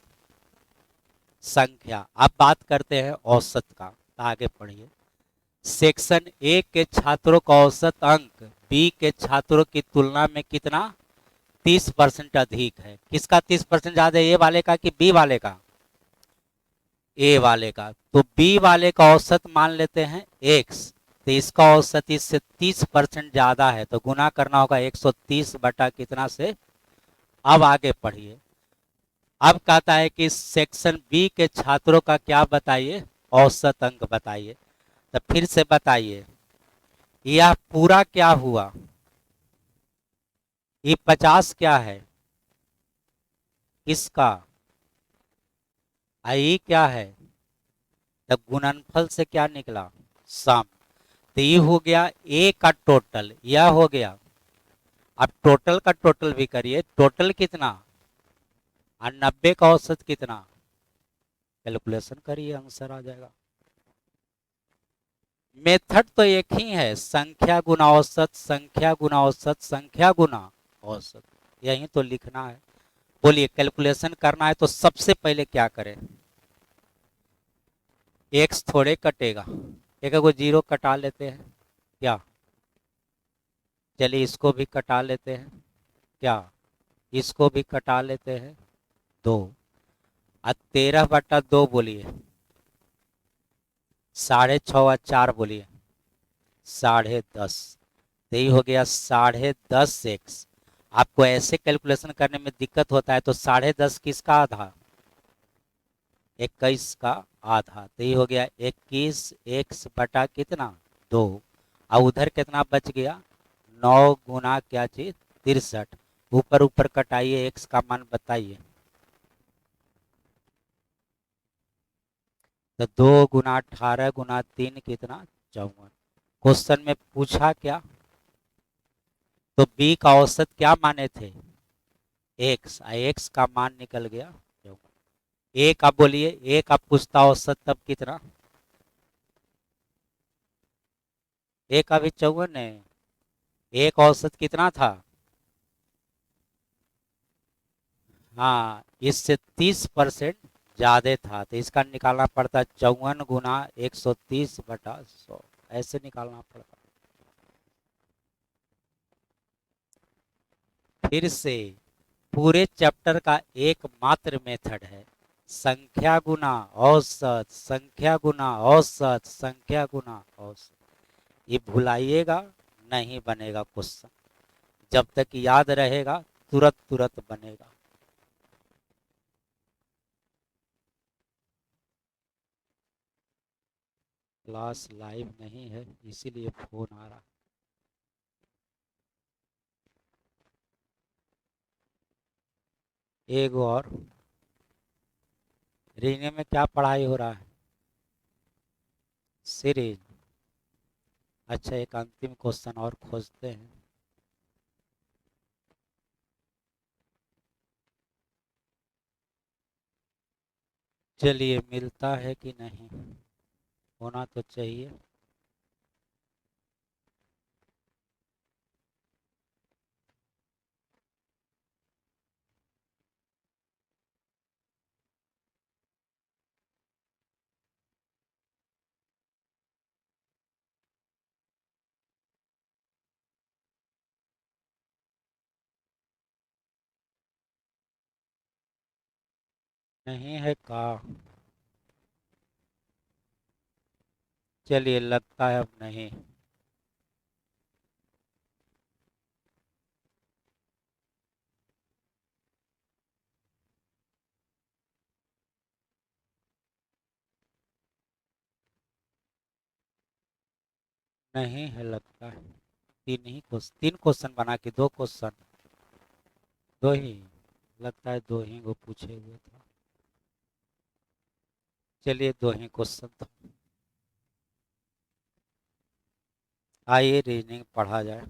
संख्या? अब बात करते हैं औसत का। आगे पढ़िए। सेक्शन ए के छात्रों का औसत अंक बी के छात्रों की तुलना में कितना? 30% अधिक है। किसका 30% ज्यादा है, ए वाले का कि बी वाले का? ए वाले का। तो बी वाले का औसत मान लेते हैं x, तो इसका औसत इससे 30% ज्यादा है, तो गुना करना होगा 130 बटा कितना से? अब आगे पढ़िए। अब कहता है कि सेक्शन बी के छात्रों का क्या बताइए? औसत अंक बताइए। तो फिर से बताइए, यह पूरा क्या हुआ? ये 50 क्या है? किसका? आई क्या है? तो गुणनफल से क्या निकला? सम। तो ये हो गया ए का टोटल, यह हो गया। अब टोटल का टोटल भी करिए। टोटल कितना? और 90 का औसत कितना? कैलकुलेशन करिए, आंसर आ जाएगा। मेथड तो एक ही है, संख्या गुना औसत, संख्या गुना औसत, संख्या गुना औसत। यही तो लिखना है। बोलिए कैलकुलेशन करना है तो सबसे पहले क्या करें? एक्स थोड़े कटेगा, एक को जीरो कटा लेते हैं क्या? चलिए इसको भी कटा लेते हैं क्या? इसको भी कटा लेते हैं, 2। अब 13/2 बोलिए, 6.5 और 4 बोलिए, 10.5। तो ये हो गया 10.5x। आपको ऐसे कैलकुलेशन करने में दिक्कत होता है तो 10.5 किसका आधा, 21 का आधा। तो ये हो गया 21x कितना, 2। अब उधर कितना बच गया, 9 गुना क्या चीज, 63। ऊपर ऊपर कटाइए, x का मान बताइए। तो 2 गुना 18 गुना 3 कितना, 54। क्वेश्चन में पूछा क्या, तो b का औसत क्या माने थे, x का मान निकल गया 54। एक आप बोलिए, एक आप पूछता औसत तब कितना, एक अभी 54 है, एक औसत कितना था, हाँ इससे 30% ज्यादा था, तो इसका निकालना पड़ता 54 गुना 130/100, ऐसे निकालना पड़ता। फिर से पूरे चैप्टर का एकमात्र मेथड है संख्या गुना औसत, संख्या गुना औसत, संख्या गुना औसत। ये भुलाइएगा नहीं बनेगा क्वेश्चन, जब तक याद रहेगा तुरंत तुरंत बनेगा। क्लास लाइव नहीं है इसीलिए फोन आ रहा। एक और रीने में क्या पढ़ाई हो रहा है, सीरीज। अच्छा एक अंतिम क्वेश्चन और खोजते हैं। चलिए मिलता है कि नहीं, होना तो चाहिए। नहीं है का, चलिए लगता है अब नहीं। नहीं है लगता है, तीन क्वेश्चन बना के, 2 क्वेश्चन, दो ही, लगता है 2 ही वो पूछे हुए था। चलिए 2 ही क्वेश्चन था, आइए रीजनिंग पढ़ा जाए।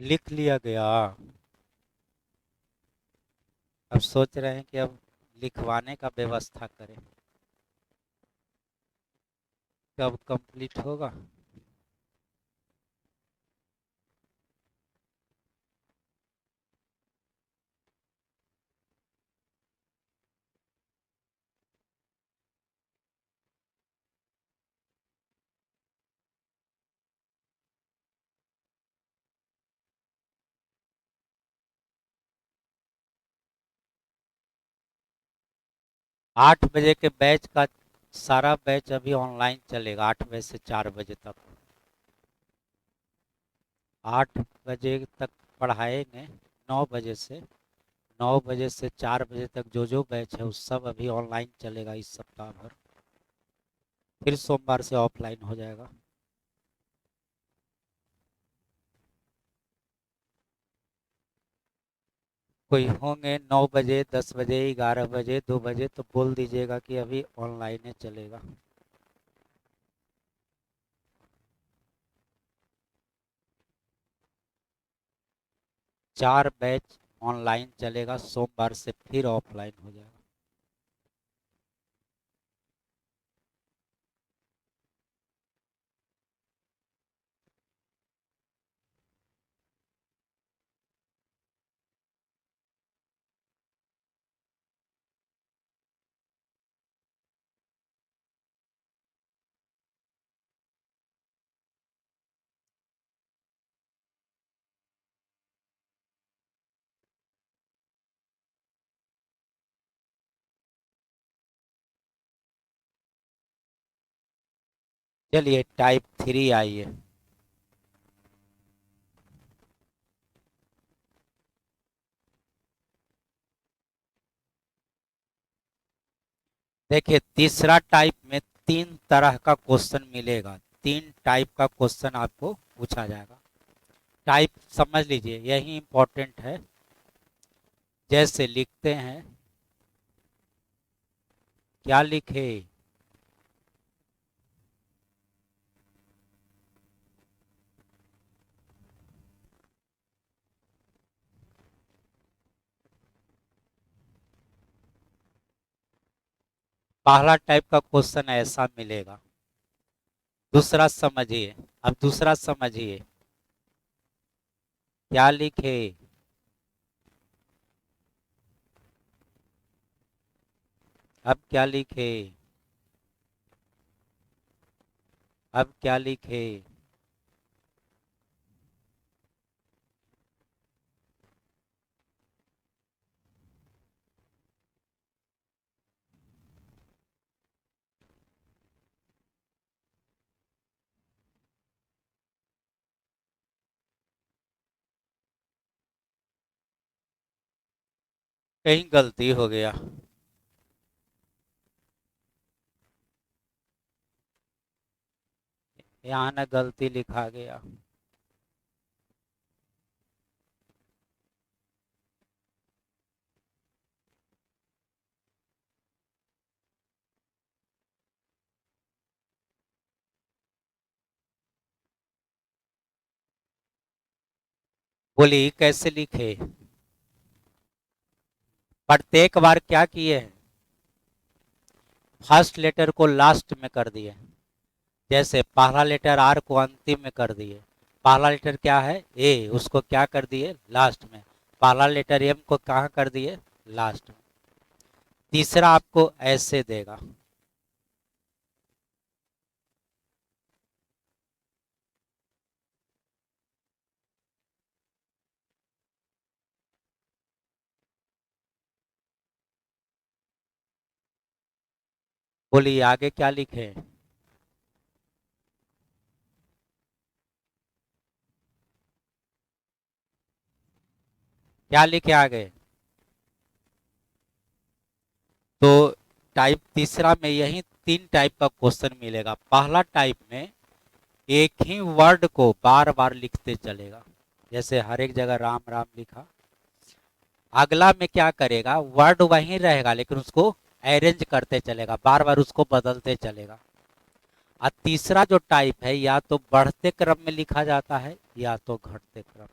लिख लिया गया। अब सोच रहे हैं कि अब लिखवाने का व्यवस्था करें, कब कंप्लीट होगा। 8 बजे के बैच का सारा बैच अभी ऑनलाइन चलेगा, 8 बजे से 4 बजे तक। 8 बजे तक पढ़ाएंगे, 9 बजे से। 9 बजे से 4 बजे तक जो जो बैच है उस सब अभी ऑनलाइन चलेगा इस सप्ताह भर, फिर सोमवार से ऑफलाइन हो जाएगा। कोई होंगे 9 बजे, 10 बजे, 11 बजे, 2 बजे, तो बोल दीजिएगा कि अभी ऑनलाइन चलेगा। चार बैच ऑनलाइन चलेगा, सोमवार से फिर ऑफलाइन हो जाएगा। चलिए टाइप 3 आइए। देखिए तीसरा टाइप में 3 तरह का क्वेश्चन मिलेगा, 3 टाइप का क्वेश्चन आपको पूछा जाएगा। टाइप समझ लीजिए, यही इंपॉर्टेंट है। जैसे लिखते हैं, क्या लिखे, पहला टाइप का क्वेश्चन ऐसा मिलेगा। दूसरा समझिए, अब दूसरा समझिए, क्या लिखे, अब क्या लिखे, अब क्या लिखे। कहीं गलती हो गया, यहाँ ना गलती लिखा गया। बोली कैसे लिखे, प्रत्येक बार क्या किए हैं, फर्स्ट लेटर को लास्ट में कर दिए। जैसे पहला लेटर आर को अंतिम में कर दिए, पहला लेटर क्या है ए, उसको क्या कर दिए लास्ट में। पहला लेटर एम को कहाँ कर दिए, लास्ट में। तीसरा आपको ऐसे देगा, बोलिए आगे क्या लिखे, क्या लिखे आगे। तो टाइप तीसरा में यही 3 टाइप का क्वेश्चन मिलेगा। पहला टाइप में एक ही वर्ड को बार बार लिखते चलेगा, जैसे हर एक जगह राम राम लिखा। अगला में क्या करेगा, वर्ड वही रहेगा लेकिन उसको अरेंज करते चलेगा, बार बार उसको बदलते चलेगा। और तीसरा जो टाइप है, या तो बढ़ते क्रम में लिखा जाता है या तो घटते क्रम।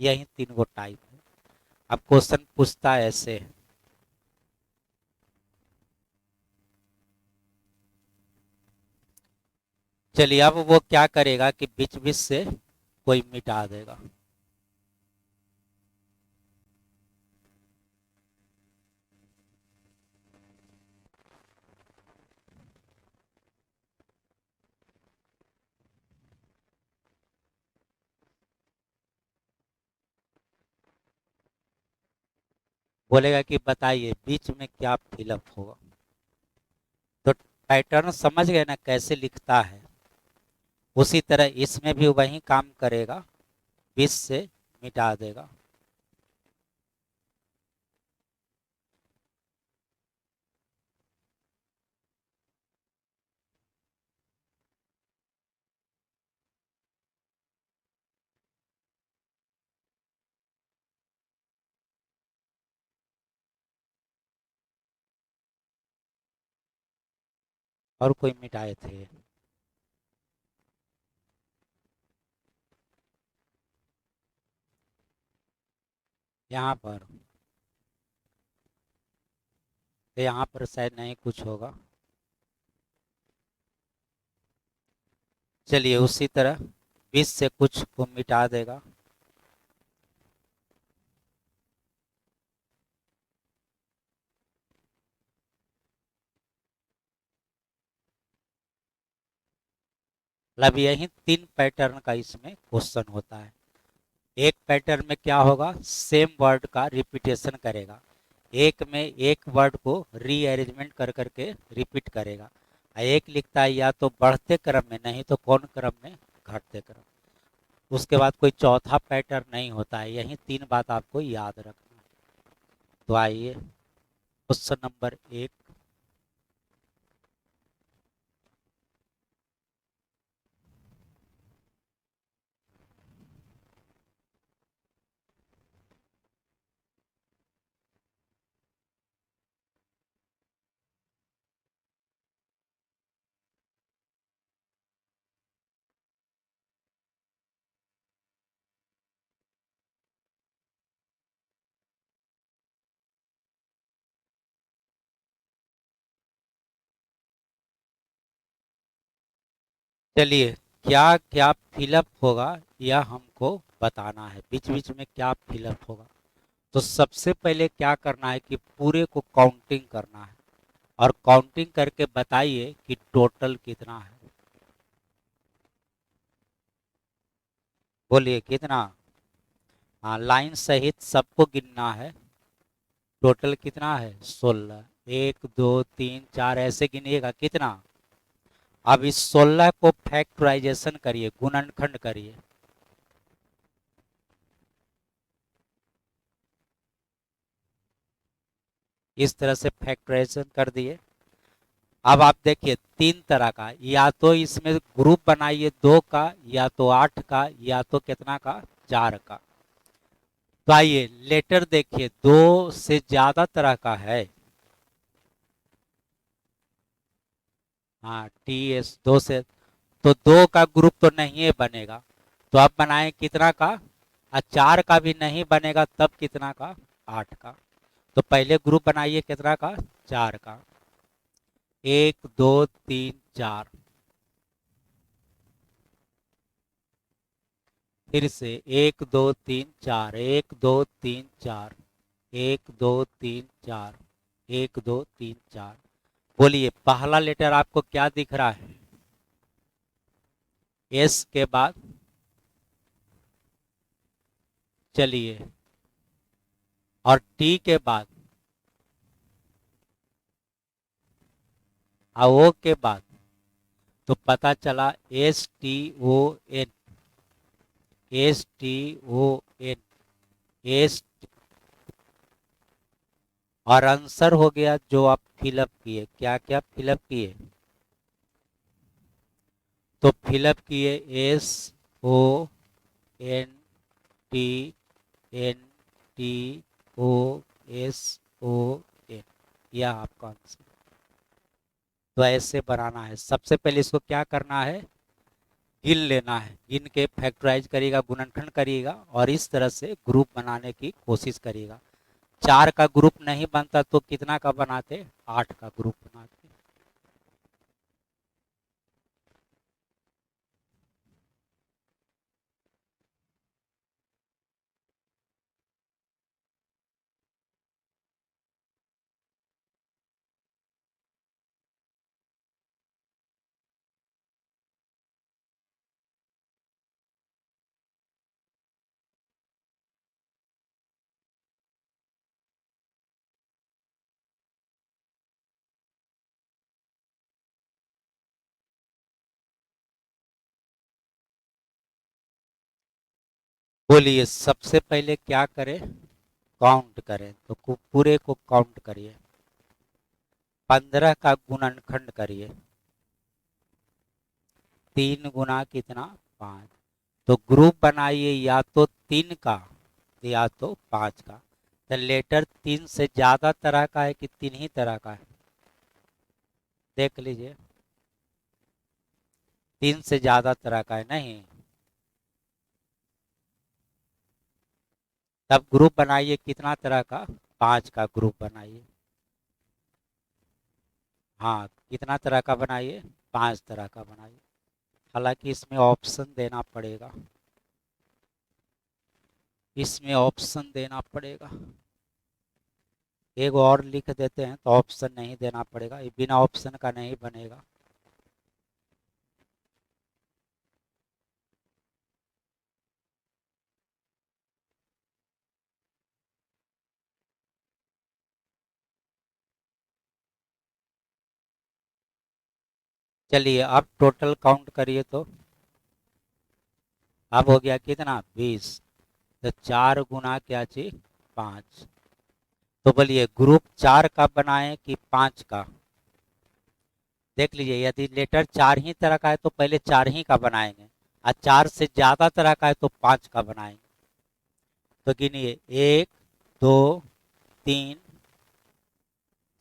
यही 3 गो टाइप है। अब क्वेश्चन पूछता है ऐसे, चलिए अब वो क्या करेगा कि बीच बीच से कोई मिटा देगा। बोलेगा कि बताइए बीच में क्या फिलअप होगा। तो पैटर्न समझ गए ना कैसे लिखता है, उसी तरह इसमें भी वही काम करेगा, बीच से मिटा देगा। और कोई मिटाए थे? यहाँ पर, तो यहाँ पर शायद नहीं कुछ होगा। चलिए उसी तरह बीच से कुछ को मिटा देगा। मतलब यही 3 पैटर्न का इसमें क्वेश्चन होता है। एक पैटर्न में क्या होगा, सेम वर्ड का रिपीटेशन करेगा, एक में एक वर्ड को रीअरेंजमेंट कर करके रिपीट करेगा। एक लिखता है या तो बढ़ते क्रम में, नहीं तो कौन क्रम में, घटते क्रम। उसके बाद कोई चौथा पैटर्न नहीं होता है। यही 3 बात आपको याद रखना है। तो आइए क्वेश्चन नंबर 1, चलिए क्या क्या फिलअप होगा यह हमको बताना है, बीच बीच में क्या फिलअप होगा। तो सबसे पहले क्या करना है कि पूरे को काउंटिंग करना है, और काउंटिंग करके बताइए कि टोटल कितना है। बोलिए कितना। हाँ, लाइन सहित सबको गिनना है। टोटल कितना है, 16। 1 2 3 4 ऐसे गिनिएगा कितना। अब इस 16 को फैक्टराइजेशन करिए, गुणनखंड करिए। इस तरह से फैक्टराइजेशन कर दिए। अब आप देखिए 3 तरह का, या तो इसमें ग्रुप बनाइए 2 का, या तो 8 का, या तो कितना का, 4 का। तो आइए लेटर देखिए, 2 से ज्यादा तरह का है। हाँ, टी एस 2 से, तो 2 का ग्रुप तो नहीं है बनेगा। तो आप बनाए कितना का, 4 का भी नहीं बनेगा, तब कितना का, 8 का। तो पहले ग्रुप बनाइए कितना का, 4 का। 1 2 3 4। फिर से 1 2 3 4, 1 2 3 4, 1 2 3 4, 1 2 3 4। बोलिए पहला लेटर आपको क्या दिख रहा है, एस के बाद, चलिए, और टी के बाद, और ओ के बाद। तो पता चला S T O N, S T O N, S. और आंसर हो गया जो आप फिलअप किए, क्या क्या फिलअप किए। तो फिलअप किए S O N T N T O S O N, यह आपका आंसर। तो ऐसे बनाना है। सबसे पहले इसको क्या करना है, गिन लेना है, गिन के फैक्टराइज करिएगा, गुणनखंड करिएगा और इस तरह से ग्रुप बनाने की कोशिश करिएगा। 4 का ग्रुप नहीं बनता तो कितना का बनाते, 8 का ग्रुप बनाते। बोलिए सबसे पहले क्या करें, काउंट करें, तो पूरे को काउंट करिए। 15 का गुणनखंड करिए, 3 गुना कितना, 5। तो ग्रुप बनाइए या तो 3 का या तो 5 का। तो लेटर 3 से ज्यादा तरह का है कि 3 ही तरह का है, देख लीजिए। 3 से ज्यादा तरह का है नहीं, तब ग्रुप बनाइए कितना तरह का, 5 का ग्रुप बनाइए। हाँ, कितना तरह का बनाइए, 5 तरह का बनाइए। हालांकि इसमें ऑप्शन देना पड़ेगा, इसमें ऑप्शन देना पड़ेगा। एक और लिख देते हैं तो ऑप्शन नहीं देना पड़ेगा, ये बिना ऑप्शन का नहीं बनेगा। चलिए अब टोटल काउंट करिए, तो अब हो गया कितना, 20। तो 4 गुना क्या चीज, 5। तो बोलिए ग्रुप 4 का बनाए कि 5 का। देख लीजिए, यदि लेटर 4 ही तरह का है तो पहले 4 ही का बनाएंगे, और 4 से ज्यादा तरह का है तो 5 का बनाएंगे। तो गिनिए, 1 2 3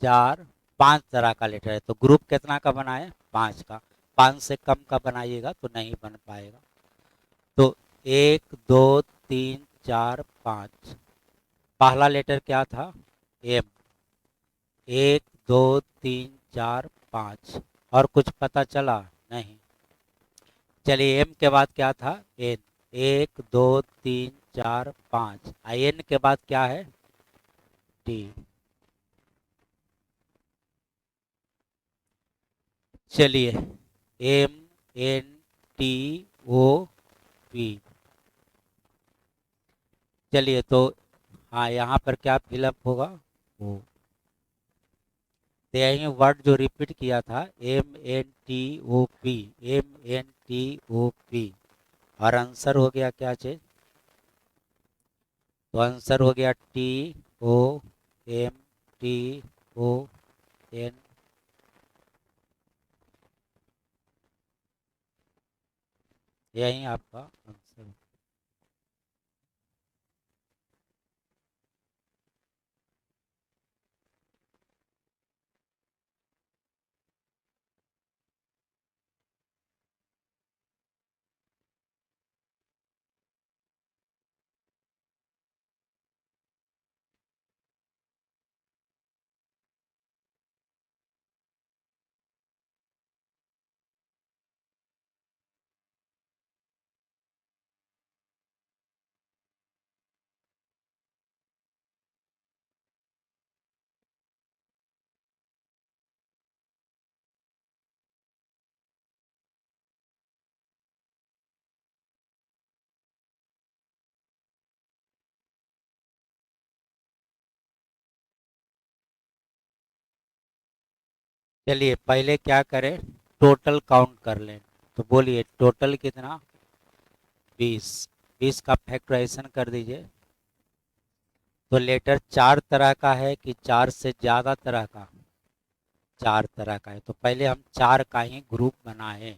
4 5 तरह का लेटर है, तो ग्रुप कितना का बनाए, 5 का। 5 से कम का बनाइएगा तो नहीं बन पाएगा। तो 1 2 3 4 5, पहला लेटर क्या था, एम। 1 2 3 4 5, और कुछ पता चला नहीं। चलिए एम के बाद क्या था, एन। 1 2 3 4 5, एन के बाद क्या है, टी। चलिए, M N T O P. चलिए तो हाँ, यहाँ पर क्या फिलअप होगा, ओ। तो यही वर्ड जो रिपीट किया था, MNTOP, MNTOP। और आंसर हो गया क्या चीज, तो आंसर हो गया TOMTON। यही आपका आंसर। चलिए पहले क्या करें, टोटल काउंट कर लें। तो बोलिए टोटल कितना, 20। 20 का फैक्टराइजेशन कर दीजिए। तो लेटर 4 तरह का है कि 4 से ज्यादा तरह का, 4 तरह का है, तो पहले हम 4 का ही ग्रुप बनाए।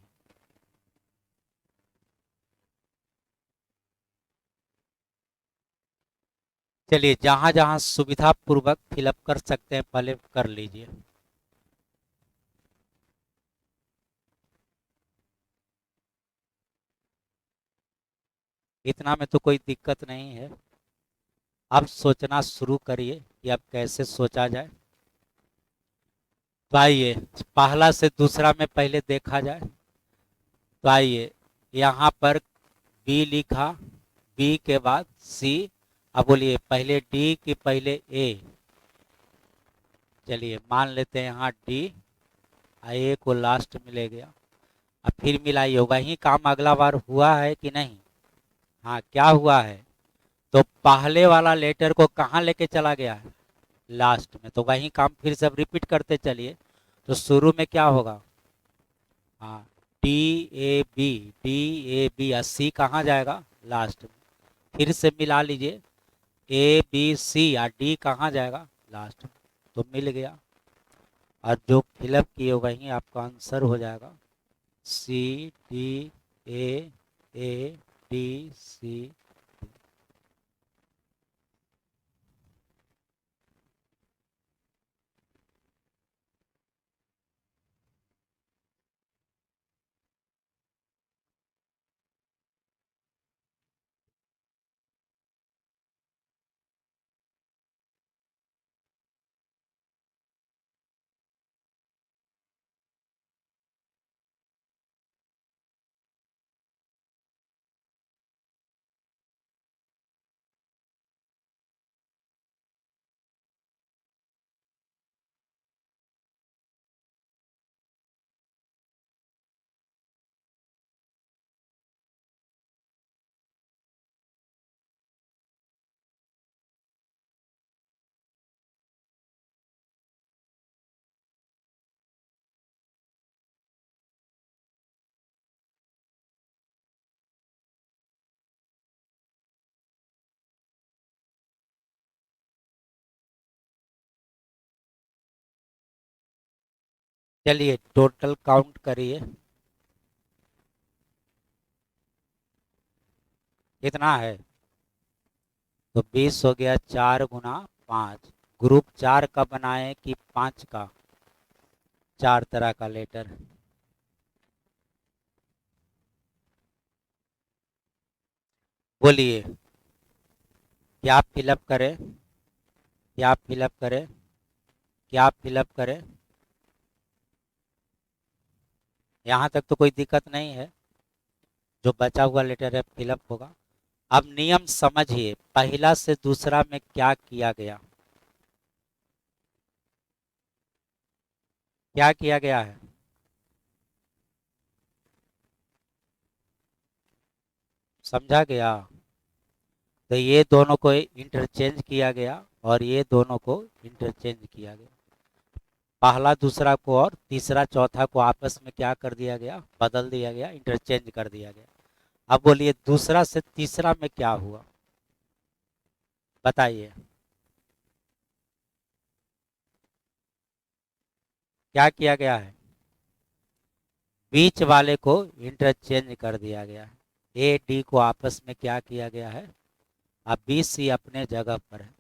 चलिए जहां जहां सुविधा पूर्वक फिलअप कर सकते हैं पहले कर लीजिए। इतना में तो कोई दिक्कत नहीं है। अब सोचना शुरू करिए कि अब कैसे सोचा जाए। तो आइए पहला से दूसरा में पहले देखा जाए। तो आइए यहाँ पर बी लिखा, बी के बाद सी। अब बोलिए पहले डी कि पहले ए। चलिए मान लेते हैं यहाँ डी, ए को लास्ट में ले गया। अब फिर मिलाइए, वही काम अगला बार हुआ है कि नहीं। हाँ क्या हुआ है, तो पहले वाला लेटर को कहाँ लेके चला गया है, लास्ट में। तो वही काम फिर से रिपीट करते चलिए। तो शुरू में क्या होगा, हाँ डी ए बी, कहाँ जाएगा, लास्ट में। फिर से मिला लीजिए, ए बी सी या डी कहाँ जाएगा, लास्ट में। तो मिल गया, और जो फिलअप किए वही आपका आंसर हो जाएगा, C D A D C. चलिए टोटल काउंट करिए, कितना है। तो 20 हो गया, 4 गुना 5। ग्रुप 4 का बनाए कि 5 का, 4 तरह का लेटर। बोलिए क्या फिलअप करें, क्या फिलअप करें, क्या फिलअप करें। यहाँ तक तो कोई दिक्कत नहीं है, जो बचा हुआ लेटर है फिलअप होगा। अब नियम समझिए, पहला से दूसरा में क्या किया गया, क्या किया गया है। समझा गया। तो ये दोनों को इंटरचेंज किया गया, और ये दोनों को इंटरचेंज किया गया। पहला दूसरा को और तीसरा चौथा को आपस में क्या कर दिया गया, बदल दिया गया, इंटरचेंज कर दिया गया। अब बोलिए दूसरा से तीसरा में क्या हुआ, बताइए क्या किया गया है। बीच वाले को इंटरचेंज कर दिया गया है। ए डी को आपस में क्या किया गया है, अब बी सी अपने जगह पर है।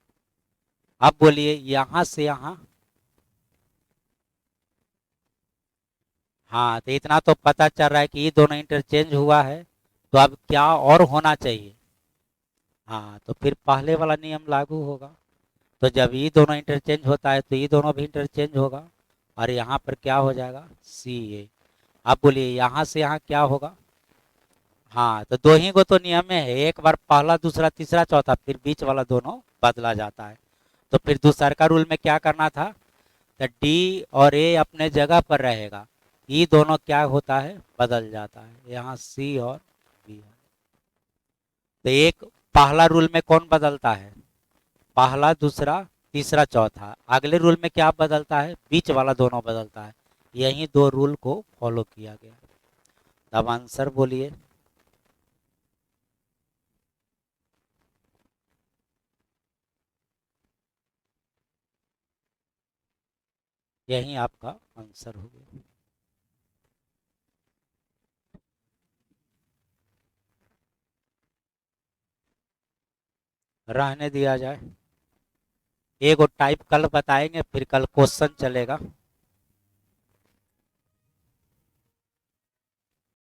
अब बोलिए यहां से यहां, हाँ तो इतना तो पता चल रहा है कि ये दोनों इंटरचेंज हुआ है। तो अब क्या और होना चाहिए, हाँ तो फिर पहले वाला नियम लागू होगा। तो जब ये दोनों इंटरचेंज होता है तो ये दोनों भी इंटरचेंज होगा, और यहाँ पर क्या हो जाएगा, सी ए। अब बोलिए यहाँ से यहाँ क्या होगा, हाँ तो दो ही को तो नियम में है, एक बार पहला दूसरा तीसरा चौथा, फिर बीच वाला दोनों बदला जाता है। तो फिर दूसरा का रूल में क्या करना था, तो डी और ए अपने जगह पर रहेगा, ये दोनों क्या होता है, बदल जाता है, यहाँ सी और बी। तो एक पहला रूल में कौन बदलता है, पहला दूसरा तीसरा चौथा। अगले रूल में क्या बदलता है, बीच वाला दोनों बदलता है। यही दो रूल को फॉलो किया गया। तब आंसर बोलिए। यही आपका आंसर हो गया। रहने दिया जाए, एक और टाइप कल बताएंगे, फिर कल क्वेश्चन चलेगा।